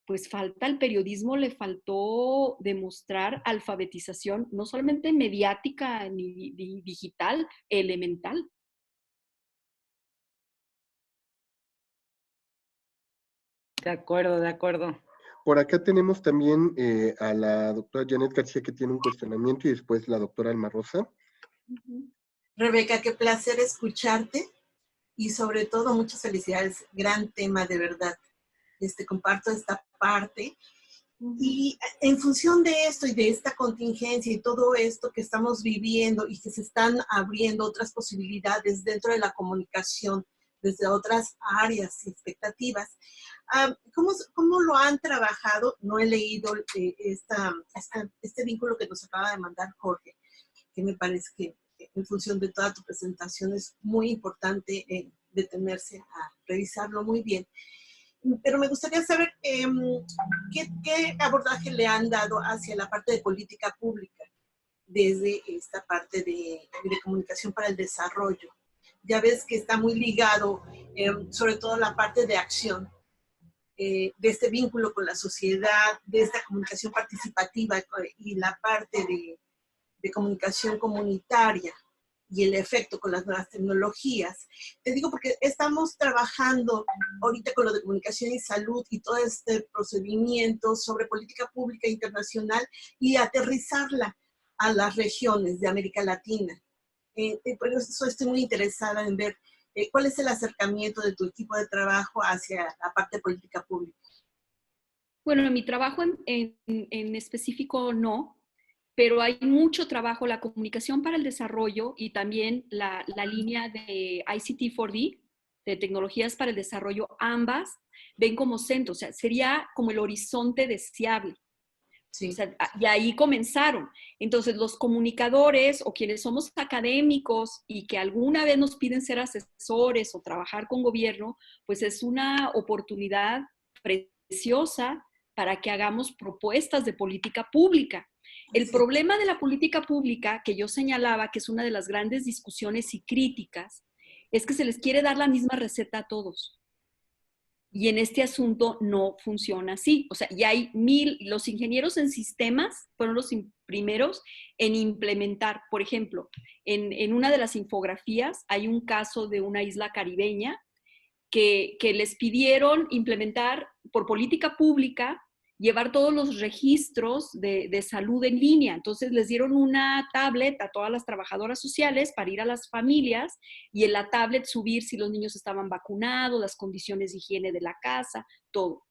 pues falta el periodismo, le faltó demostrar alfabetización, no solamente mediática ni digital, elemental. De acuerdo, de acuerdo. Por acá tenemos también a la doctora Janet García, que tiene un cuestionamiento, y después la doctora Alma Rosa. Rebeca, qué placer escucharte y sobre todo muchas felicidades. Gran tema, de verdad. comparto esta parte. Y en función de esto y de esta contingencia y todo esto que estamos viviendo y que se están abriendo otras posibilidades dentro de la comunicación, desde otras áreas y expectativas, ¿cómo lo han trabajado? No he leído este vínculo que nos acaba de mandar Jorge, que me parece que en función de toda tu presentación es muy importante detenerse a revisarlo muy bien. Pero me gustaría saber qué abordaje le han dado hacia la parte de política pública desde esta parte de comunicación para el desarrollo. Ya ves que está muy ligado, sobre todo la parte de acción, de este vínculo con la sociedad, de esta comunicación participativa y la parte de comunicación comunitaria y el efecto con las nuevas tecnologías. Te digo porque estamos trabajando ahorita con lo de comunicación y salud y todo este procedimiento sobre política pública internacional y aterrizarla a las regiones de América Latina. Por eso estoy muy interesada en ver cuál es el acercamiento de tu equipo de trabajo hacia la parte de política pública. Bueno, en mi trabajo en específico no, pero hay mucho trabajo, la comunicación para el desarrollo y también la línea de ICT4D, de tecnologías para el desarrollo, ambas ven como centro, o sea, sería como el horizonte deseable. Sí. O sea, y ahí comenzaron. Entonces, los comunicadores o quienes somos académicos y que alguna vez nos piden ser asesores o trabajar con gobierno, pues es una oportunidad preciosa para que hagamos propuestas de política pública. El problema de la política pública, que yo señalaba que es una de las grandes discusiones y críticas, es que se les quiere dar la misma receta a todos. Y en este asunto no funciona así. O sea, ya hay los ingenieros en sistemas fueron los primeros en implementar. Por ejemplo, en una de las infografías hay un caso de una isla caribeña que les pidieron implementar por política pública, llevar todos los registros de salud en línea. Entonces les dieron una tablet a todas las trabajadoras sociales para ir a las familias y en la tablet subir si los niños estaban vacunados, las condiciones de higiene de la casa, todo.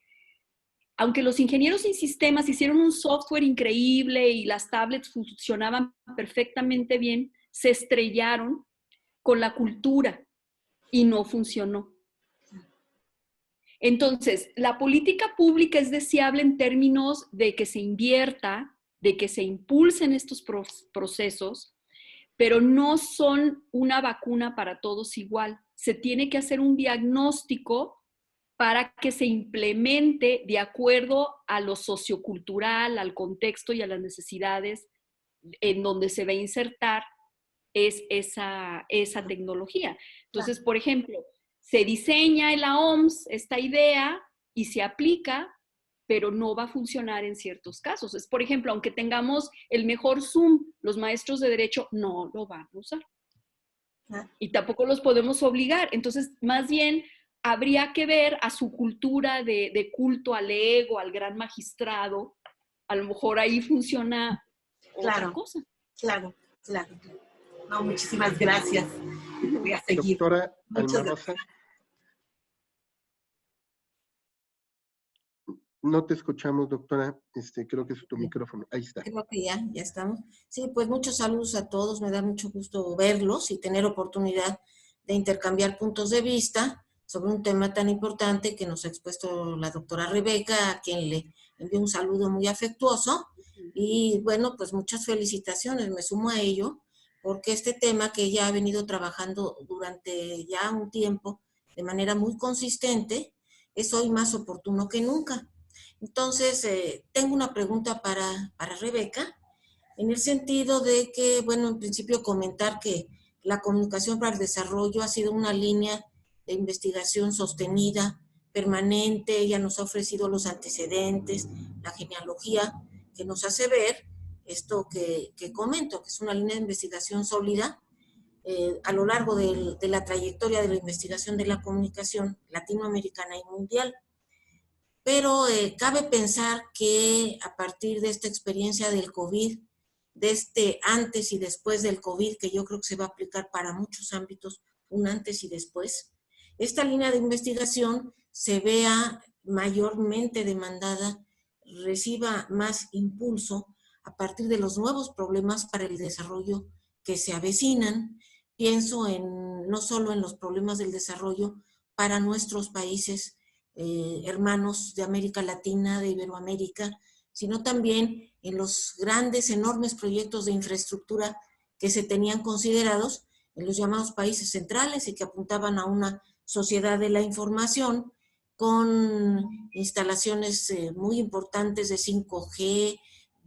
Aunque los ingenieros en sistemas hicieron un software increíble y las tablets funcionaban perfectamente bien, se estrellaron con la cultura y no funcionó. Entonces, la política pública es deseable en términos de que se invierta, de que se impulsen estos procesos, pero no son una vacuna para todos igual. Se tiene que hacer un diagnóstico para que se implemente de acuerdo a lo sociocultural, al contexto y a las necesidades en donde se va a insertar esa tecnología. Entonces, por ejemplo, se diseña en la OMS esta idea y se aplica, pero no va a funcionar en ciertos casos. Es, por ejemplo, aunque tengamos el mejor Zoom, los maestros de derecho no lo van a usar. Y tampoco los podemos obligar. Entonces, más bien, habría que ver a su cultura de culto al ego, al gran magistrado. A lo mejor ahí funciona otra cosa. Claro. No, muchísimas gracias. Voy a seguir. Doctora Alma Rosa. No te escuchamos, doctora. Creo que es tu micrófono. Ahí está. Creo que ya estamos. Sí, pues muchos saludos a todos. Me da mucho gusto verlos y tener oportunidad de intercambiar puntos de vista sobre un tema tan importante que nos ha expuesto la doctora Rebeca, a quien le envío un saludo muy afectuoso. Y bueno, pues muchas felicitaciones. Me sumo a ello, porque este tema que ella ha venido trabajando durante ya un tiempo de manera muy consistente es hoy más oportuno que nunca. Entonces, tengo una pregunta para Rebeca, en el sentido de que, bueno, en principio comentar que la comunicación para el desarrollo ha sido una línea de investigación sostenida, permanente. Ella nos ha ofrecido los antecedentes, la genealogía, que nos hace ver esto que comento, que es una línea de investigación sólida a lo largo de la trayectoria de la investigación de la comunicación latinoamericana y mundial. Pero cabe pensar que a partir de esta experiencia del COVID, de este antes y después del COVID, que yo creo que se va a aplicar para muchos ámbitos, un antes y después, esta línea de investigación se vea mayormente demandada, reciba más impulso a partir de los nuevos problemas para el desarrollo que se avecinan. Pienso no solo en los problemas del desarrollo para nuestros países hermanos de América Latina, de Iberoamérica, sino también en los grandes, enormes proyectos de infraestructura que se tenían considerados en los llamados países centrales y que apuntaban a una sociedad de la información con instalaciones muy importantes de 5G,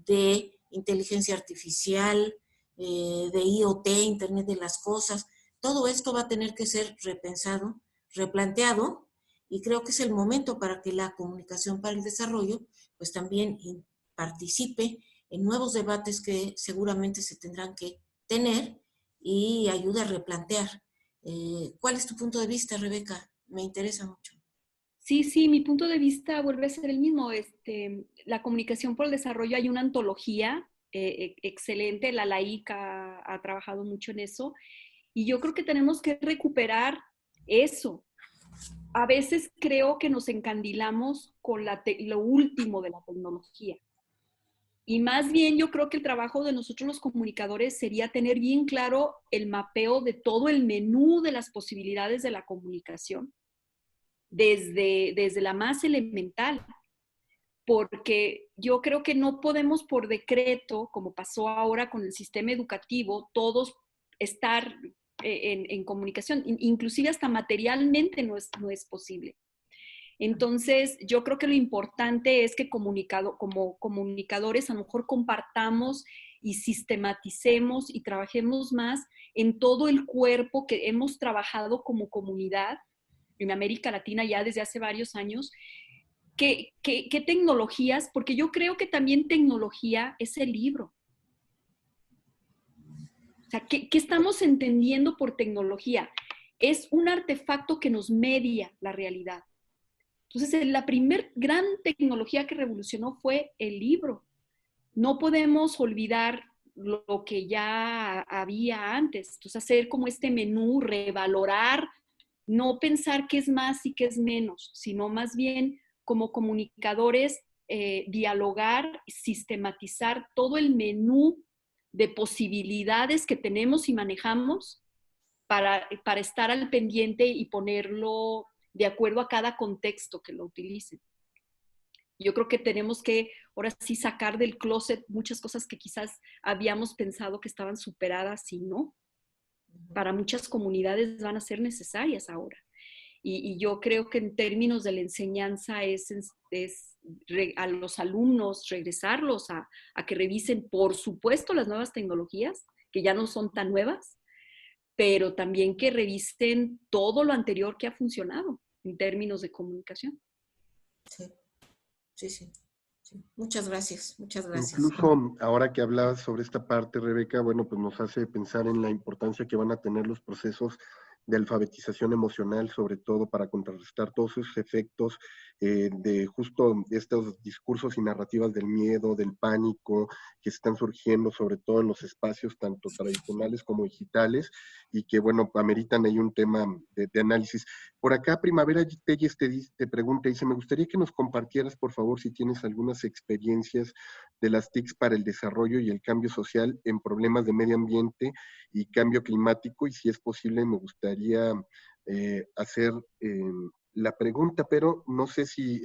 de inteligencia artificial, de IoT, Internet de las Cosas. Todo esto va a tener que ser repensado, replanteado, y creo que es el momento para que la comunicación para el desarrollo pues también participe en nuevos debates que seguramente se tendrán que tener y ayude a replantear. ¿Cuál es tu punto de vista, Rebeca? Me interesa mucho. Sí, mi punto de vista vuelve a ser el mismo. La comunicación por el desarrollo, hay una antología excelente, la LAIC ha trabajado mucho en eso, y yo creo que tenemos que recuperar eso. A veces creo que nos encandilamos con lo último de la tecnología. Y más bien yo creo que el trabajo de nosotros los comunicadores sería tener bien claro el mapeo de todo el menú de las posibilidades de la comunicación, desde la más elemental. Porque yo creo que no podemos por decreto, como pasó ahora con el sistema educativo, todos estar en comunicación, inclusive hasta materialmente no es posible. Entonces, yo creo que lo importante es que como comunicadores a lo mejor compartamos y sistematicemos y trabajemos más en todo el cuerpo que hemos trabajado como comunidad en América Latina ya desde hace varios años. ¿Qué tecnologías? Porque yo creo que también tecnología es el libro. O sea, ¿qué estamos entendiendo por tecnología? Es un artefacto que nos media la realidad. Entonces, la primer gran tecnología que revolucionó fue el libro. No podemos olvidar lo que ya había antes. Entonces, hacer como este menú, revalorar, no pensar qué es más y qué es menos, sino más bien como comunicadores, dialogar, sistematizar todo el menú de posibilidades que tenemos y manejamos para estar al pendiente y ponerlo de acuerdo a cada contexto que lo utilicen. Yo creo que tenemos que ahora sí sacar del closet muchas cosas que quizás habíamos pensado que estaban superadas y no. Para muchas comunidades van a ser necesarias ahora. Y yo creo que en términos de la enseñanza es a los alumnos regresarlos a que revisen, por supuesto, las nuevas tecnologías, que ya no son tan nuevas, pero también que revisen todo lo anterior que ha funcionado en términos de comunicación. Sí. Muchas gracias. Incluso ahora que hablabas sobre esta parte, Rebeca, bueno, pues nos hace pensar en la importancia que van a tener los procesos de alfabetización emocional, sobre todo para contrarrestar todos esos efectos de justo estos discursos y narrativas del miedo, del pánico, que están surgiendo sobre todo en los espacios tanto tradicionales como digitales, y que, bueno, ameritan ahí un tema de análisis. Por acá, Primavera Telles te pregunta, dice, me gustaría que nos compartieras, por favor, si tienes algunas experiencias de las TICs para el desarrollo y el cambio social en problemas de medio ambiente y cambio climático, y si es posible me gustaría hacer la pregunta, pero no sé si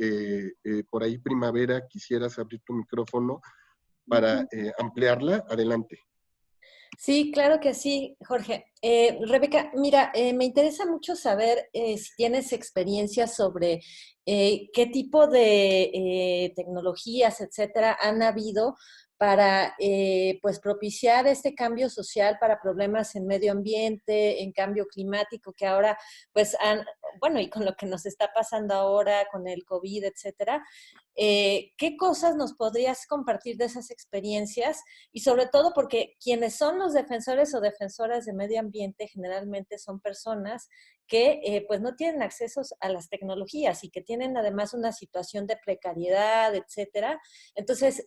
por ahí, Primavera, quisieras abrir tu micrófono para ampliarla. Adelante. Sí, claro que sí, Jorge. Rebeca, mira, me interesa mucho saber si tienes experiencia sobre qué tipo de tecnologías, etcétera, han habido para pues propiciar este cambio social para problemas en medio ambiente, en cambio climático, que ahora pues bueno, y con lo que nos está pasando ahora con el COVID, etcétera. ¿Qué cosas nos podrías compartir de esas experiencias? Y sobre todo porque quienes son los defensores o defensoras de medio ambiente generalmente son personas que pues no tienen acceso a las tecnologías y que tienen además una situación de precariedad, etcétera. Entonces,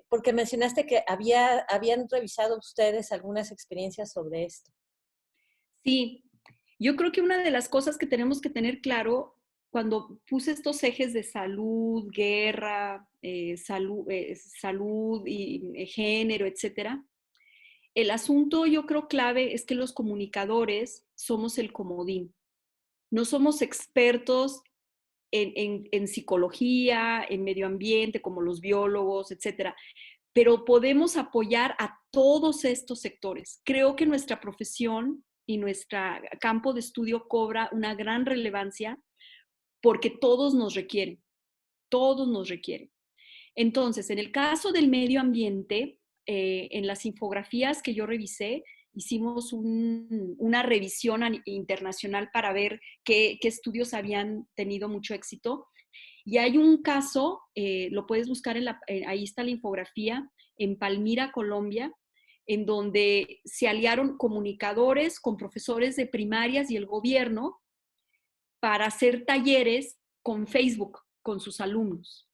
porque mencionaste que habían revisado ustedes algunas experiencias sobre esto. Sí, yo creo que una de las cosas que tenemos que tener claro cuando puse estos ejes de salud, guerra, salud y género, etcétera, el asunto yo creo clave es que los comunicadores somos el comodín. No somos expertos en psicología, en medio ambiente, como los biólogos, etcétera, pero podemos apoyar a todos estos sectores. Creo que nuestra profesión y nuestro campo de estudio cobra una gran relevancia porque todos nos requieren, todos nos requieren. Entonces, en el caso del medio ambiente, en las infografías que yo revisé, hicimos una revisión internacional para ver qué estudios habían tenido mucho éxito. Y hay un caso, lo puedes buscar, ahí está la infografía, en Palmira, Colombia, en donde se aliaron comunicadores con profesores de primarias y el gobierno para hacer talleres con Facebook, con sus alumnos,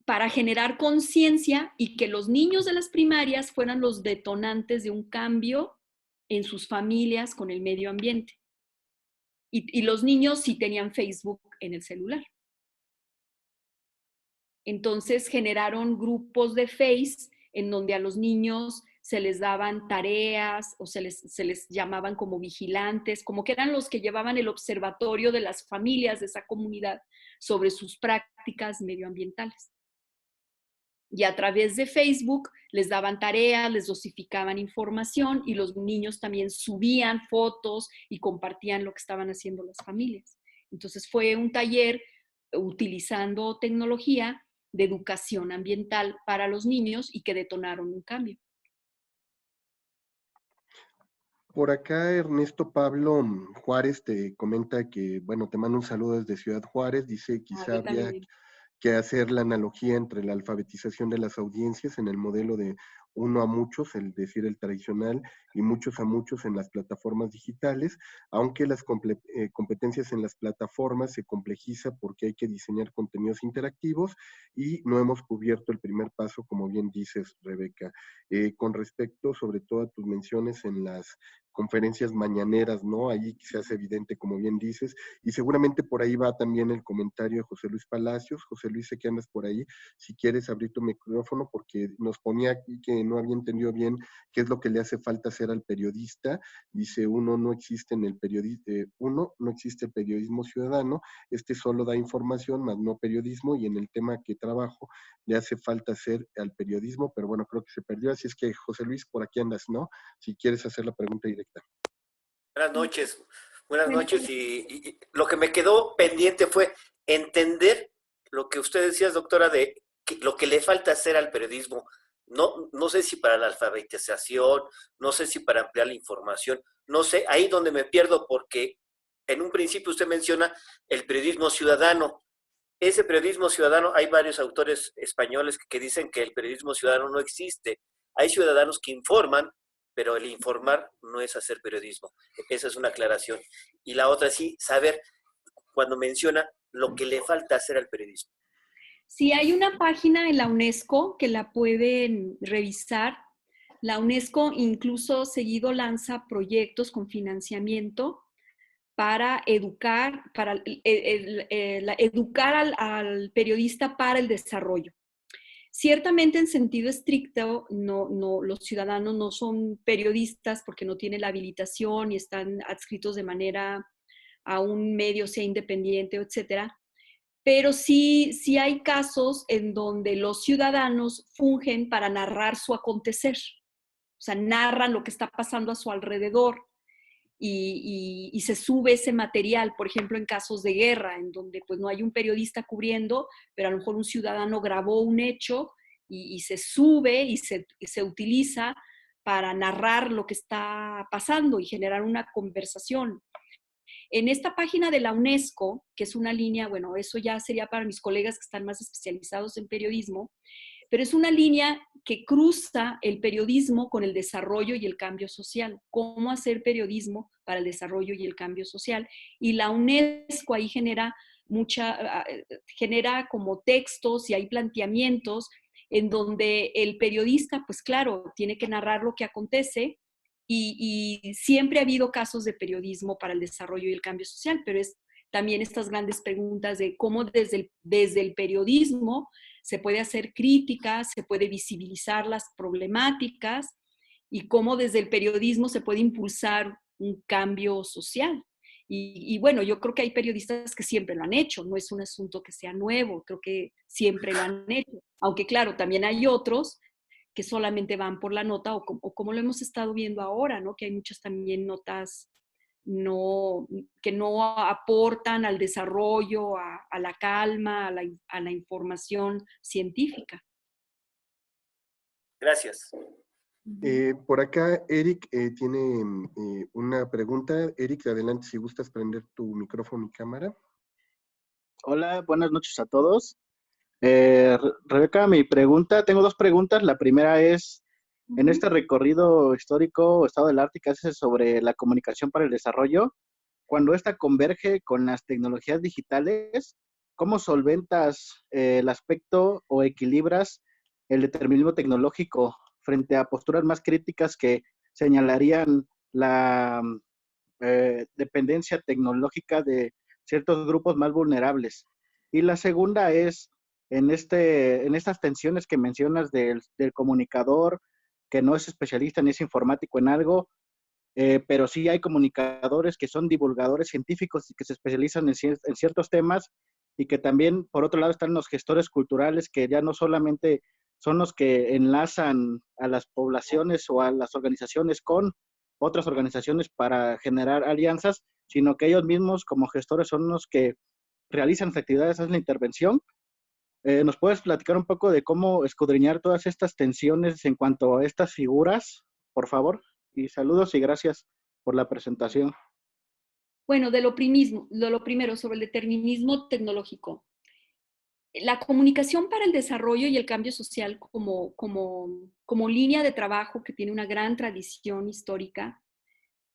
para generar conciencia y que los niños de las primarias fueran los detonantes de un cambio en sus familias con el medio ambiente. Y los niños sí tenían Facebook en el celular. Entonces generaron grupos de Face en donde a los niños se les daban tareas o se les llamaban como vigilantes, como que eran los que llevaban el observatorio de las familias de esa comunidad sobre sus prácticas medioambientales. Y a través de Facebook les daban tareas, les dosificaban información y los niños también subían fotos y compartían lo que estaban haciendo las familias. Entonces fue un taller utilizando tecnología de educación ambiental para los niños y que detonaron un cambio. Por acá Ernesto Pablo Juárez te comenta que, bueno, te manda un saludo desde Ciudad Juárez, dice quizá habría que hacer la analogía entre la alfabetización de las audiencias en el modelo de uno a muchos, es decir, el tradicional, y muchos a muchos en las plataformas digitales, aunque las competencias en las plataformas se complejiza porque hay que diseñar contenidos interactivos y no hemos cubierto el primer paso, como bien dices, Rebeca. Con respecto sobre todo a tus menciones en las conferencias mañaneras, ¿no? Ahí se hace evidente, como bien dices, y seguramente por ahí va también el comentario de José Luis Palacios. José Luis, sé que andas por ahí, si quieres abrir tu micrófono, porque nos ponía aquí que no había entendido bien qué es lo que le hace falta hacer al periodista. Dice, no existe el periodismo ciudadano, solo da información, más no periodismo, y en el tema que trabajo le hace falta hacer al periodismo, pero bueno, creo que se perdió, así es que José Luis, por aquí andas, ¿no? Si quieres hacer la pregunta directa. Buenas noches, y lo que me quedó pendiente fue entender lo que usted decía, doctora, de lo que le falta hacer al periodismo. No sé si para la alfabetización, no sé si para ampliar la información, no sé, ahí donde me pierdo, porque en un principio usted menciona el periodismo ciudadano. Ese periodismo ciudadano, hay varios autores españoles que dicen que el periodismo ciudadano no existe. Hay ciudadanos que informan, pero el informar no es hacer periodismo. Esa es una aclaración. Y la otra, sí, saber cuando menciona lo que le falta hacer al periodismo. Sí, hay una página en la UNESCO que la pueden revisar. La UNESCO incluso seguido lanza proyectos con financiamiento para educar, educar al periodista para el desarrollo. Ciertamente, en sentido estricto, los ciudadanos no son periodistas porque no tienen la habilitación y están adscritos de manera a un medio, sea independiente, etcétera. Pero sí hay casos en donde los ciudadanos fungen para narrar su acontecer. O sea, narran lo que está pasando a su alrededor y se sube ese material, por ejemplo, en casos de guerra, en donde pues no hay un periodista cubriendo, pero a lo mejor un ciudadano grabó un hecho y se sube y se utiliza para narrar lo que está pasando y generar una conversación. En esta página de la UNESCO, que es una línea, bueno, eso ya sería para mis colegas que están más especializados en periodismo, pero es una línea que cruza el periodismo con el desarrollo y el cambio social. Cómo hacer periodismo para el desarrollo y el cambio social. Y la UNESCO ahí genera como textos y hay planteamientos en donde el periodista, pues claro, tiene que narrar lo que acontece y siempre ha habido casos de periodismo para el desarrollo y el cambio social, pero es también estas grandes preguntas de cómo desde el periodismo se puede hacer crítica, se puede visibilizar las problemáticas y cómo desde el periodismo se puede impulsar un cambio social. Y bueno, yo creo que hay periodistas que siempre lo han hecho, no es un asunto que sea nuevo, creo que siempre lo han hecho. Aunque claro, también hay otros que solamente van por la nota o como lo hemos estado viendo ahora, ¿no? Que hay muchas también notas que no aportan al desarrollo, a la calma, a la información científica. Gracias. Por acá, Eric tiene una pregunta. Eric, adelante si gustas prender tu micrófono y cámara. Hola, buenas noches a todos. Rebeca, mi pregunta, tengo dos preguntas. La primera es, en este recorrido histórico o estado del arte que haces sobre la comunicación para el desarrollo, cuando esta converge con las tecnologías digitales, ¿cómo solventas el aspecto o equilibras el determinismo tecnológico frente a posturas más críticas que señalarían la dependencia tecnológica de ciertos grupos más vulnerables? Y la segunda es, en estas tensiones que mencionas del comunicador, que no es especialista ni es informático en algo, pero sí hay comunicadores que son divulgadores científicos y que se especializan en ciertos temas, y que también, por otro lado, están los gestores culturales, que ya no solamente son los que enlazan a las poblaciones o a las organizaciones con otras organizaciones para generar alianzas, sino que ellos mismos como gestores son los que realizan las actividades, hacen la intervención. ¿Nos puedes platicar un poco de cómo escudriñar todas estas tensiones en cuanto a estas figuras, por favor? Y saludos y gracias por la presentación. Bueno, de lo primero, sobre el determinismo tecnológico. La comunicación para el desarrollo y el cambio social como línea de trabajo que tiene una gran tradición histórica,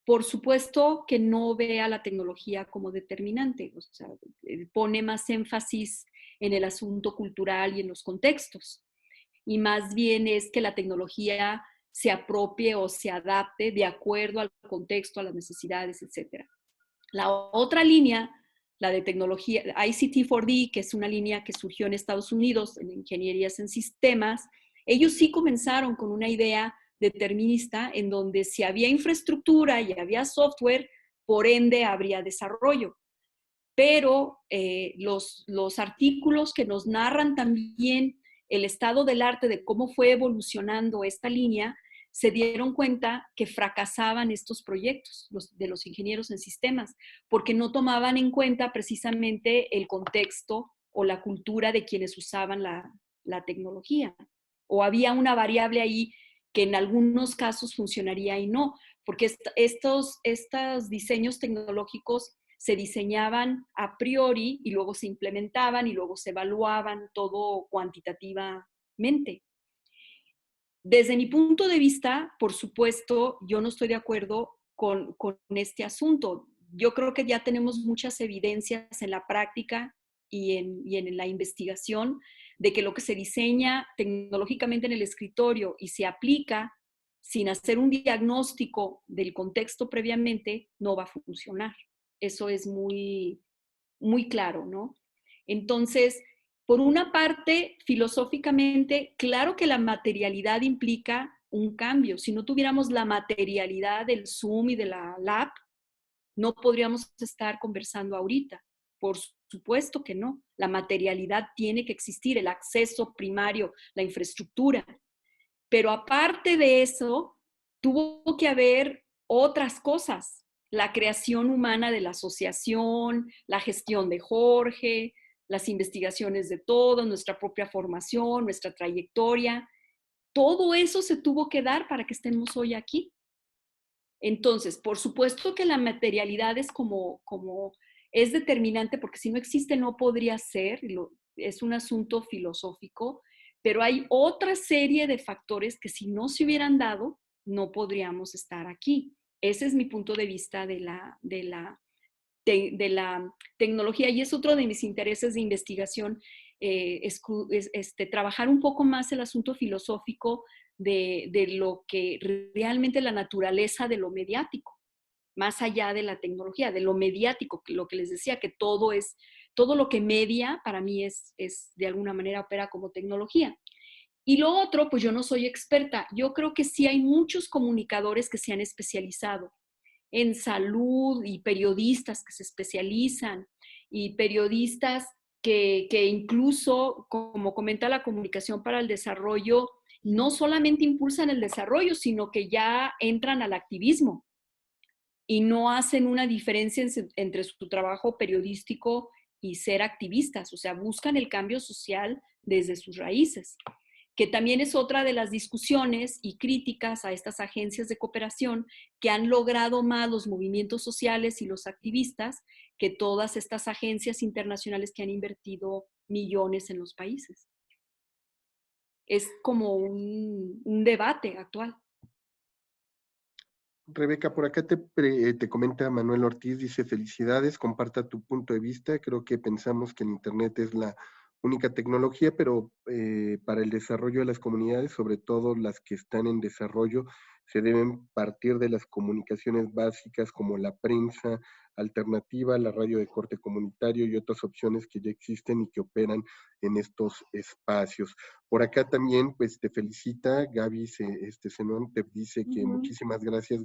por supuesto que no ve a la tecnología como determinante, o sea, pone más énfasis en el asunto cultural y en los contextos, y más bien es que la tecnología se apropie o se adapte de acuerdo al contexto, a las necesidades, etc. La otra línea, la de tecnología, ICT4D, que es una línea que surgió en Estados Unidos, en ingenierías en sistemas, ellos sí comenzaron con una idea determinista en donde si había infraestructura y había software, por ende habría desarrollo. Pero los artículos que nos narran también el estado del arte, de cómo fue evolucionando esta línea, se dieron cuenta que fracasaban estos proyectos de los ingenieros en sistemas, porque no tomaban en cuenta precisamente el contexto o la cultura de quienes usaban la tecnología. O había una variable ahí que en algunos casos funcionaría y no, porque estos diseños tecnológicos se diseñaban a priori y luego se implementaban y luego se evaluaban todo cuantitativamente. Desde mi punto de vista, por supuesto, yo no estoy de acuerdo con este asunto. Yo creo que ya tenemos muchas evidencias en la práctica y en la investigación de que lo que se diseña tecnológicamente en el escritorio y se aplica sin hacer un diagnóstico del contexto previamente, no va a funcionar. Eso es muy, muy claro, ¿no? Entonces, por una parte, filosóficamente, claro que la materialidad implica un cambio. Si no tuviéramos la materialidad del Zoom y de la lab, no podríamos estar conversando ahorita. Por supuesto que no. La materialidad tiene que existir, el acceso primario, la infraestructura. Pero aparte de eso, tuvo que haber otras cosas. La creación humana de la asociación, la gestión de Jorge, las investigaciones de todos, nuestra propia formación, nuestra trayectoria. Todo eso se tuvo que dar para que estemos hoy aquí. Entonces, por supuesto que la materialidad es determinante, porque si no existe no podría ser, es un asunto filosófico, pero hay otra serie de factores que si no se hubieran dado, no podríamos estar aquí. Ese es mi punto de vista de la tecnología, y es otro de mis intereses de investigación, trabajar un poco más el asunto filosófico de lo que realmente la naturaleza de lo mediático. más allá de la tecnología, de lo mediático, lo que les decía, que todo lo que media para mí es de alguna manera opera como tecnología. Y lo otro, pues yo no soy experta. Yo creo que sí hay muchos comunicadores que se han especializado en salud y periodistas que se especializan y periodistas que incluso, como comenta la Comunicación para el Desarrollo, no solamente impulsan el desarrollo, sino que ya entran al activismo y no hacen una diferencia entre su trabajo periodístico y ser activistas, o sea, buscan el cambio social desde sus raíces, que también es otra de las discusiones y críticas a estas agencias de cooperación que han logrado más los movimientos sociales y los activistas que todas estas agencias internacionales que han invertido millones en los países. Es como un debate actual. Rebeca, por acá te comenta Manuel Ortiz, dice, felicidades, comparta tu punto de vista. Creo que pensamos que el Internet es la única tecnología, pero para el desarrollo de las comunidades, sobre todo las que están en desarrollo, se deben partir de las comunicaciones básicas como la prensa alternativa, la radio de corte comunitario y otras opciones que ya existen y que operan en estos espacios. Por acá también, pues te felicita Gaby Zenón, te dice que muchísimas gracias,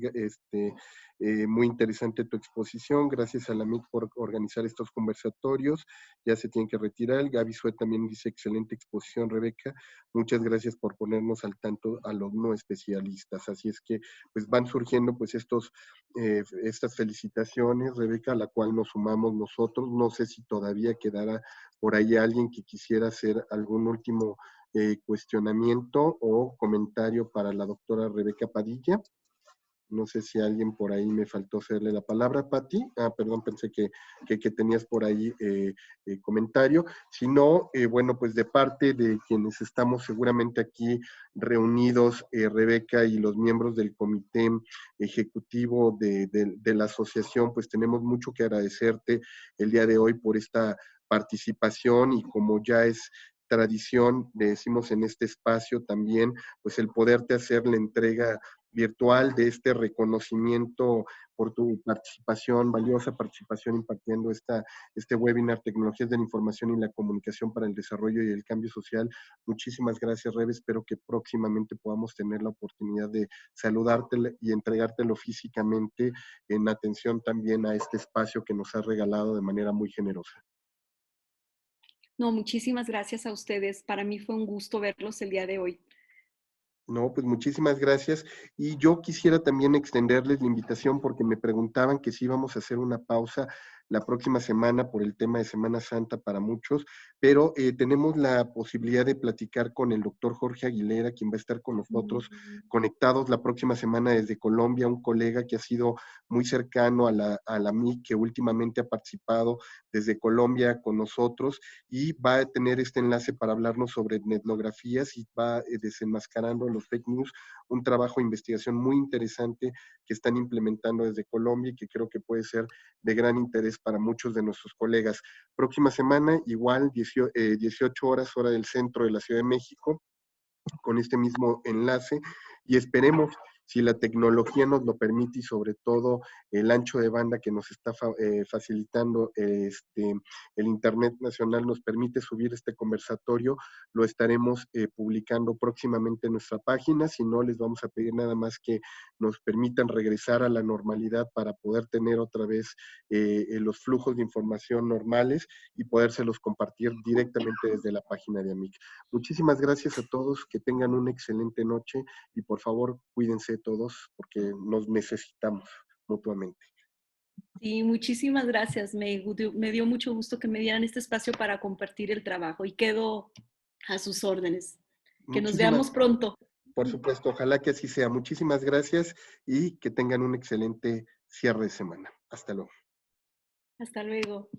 muy interesante tu exposición, gracias a la MIC por organizar estos conversatorios, ya se tienen que retirar. Gaby Sue también dice, excelente exposición, Rebeca, muchas gracias por ponernos al tanto a los no especialistas. Así es que pues van surgiendo pues estas felicitaciones, Rebeca, a la cual nos sumamos nosotros. No sé si todavía quedará por ahí alguien que quisiera hacer algún último cuestionamiento o comentario para la doctora Rebeca Padilla. No sé si alguien por ahí me faltó hacerle la palabra, Pati. Perdón, pensé que tenías por ahí comentario. Si no, bueno, pues de parte de quienes estamos seguramente aquí reunidos, Rebeca y los miembros del comité ejecutivo de la asociación, pues tenemos mucho que agradecerte el día de hoy por esta participación y como ya es tradición, le decimos en este espacio también, pues el poderte hacer la entrega virtual de este reconocimiento por tu participación, valiosa participación impartiendo este webinar Tecnologías de la Información y la Comunicación para el Desarrollo y el Cambio Social. Muchísimas gracias, Rebe. Espero que próximamente podamos tener la oportunidad de saludarte y entregártelo físicamente en atención también a este espacio que nos has regalado de manera muy generosa. No, muchísimas gracias a ustedes. Para mí fue un gusto verlos el día de hoy. No, pues muchísimas gracias. Y yo quisiera también extenderles la invitación porque me preguntaban que si íbamos a hacer una pausa la próxima semana por el tema de Semana Santa para muchos, pero tenemos la posibilidad de platicar con el doctor Jorge Aguilera, quien va a estar con nosotros conectados la próxima semana desde Colombia, un colega que ha sido muy cercano a la MIC, que últimamente ha participado desde Colombia con nosotros y va a tener este enlace para hablarnos sobre etnografías y va desenmascarando los fake news, un trabajo de investigación muy interesante que están implementando desde Colombia y que creo que puede ser de gran interés para muchos de nuestros colegas. Próxima semana, igual, 18 horas, hora del centro de la Ciudad de México, con este mismo enlace, y esperemos, si la tecnología nos lo permite y sobre todo el ancho de banda que nos está facilitando el Internet Nacional nos permite subir este conversatorio, lo estaremos publicando próximamente en nuestra página. Si no, les vamos a pedir nada más que nos permitan regresar a la normalidad para poder tener otra vez los flujos de información normales y podérselos compartir directamente desde la página de AMIC. Muchísimas gracias a todos, que tengan una excelente noche y por favor cuídense todos porque nos necesitamos mutuamente. Sí, muchísimas gracias. Me dio mucho gusto que me dieran este espacio para compartir el trabajo y quedo a sus órdenes. Que nos veamos pronto. Por supuesto, ojalá que así sea. Muchísimas gracias y que tengan un excelente cierre de semana. Hasta luego. Hasta luego.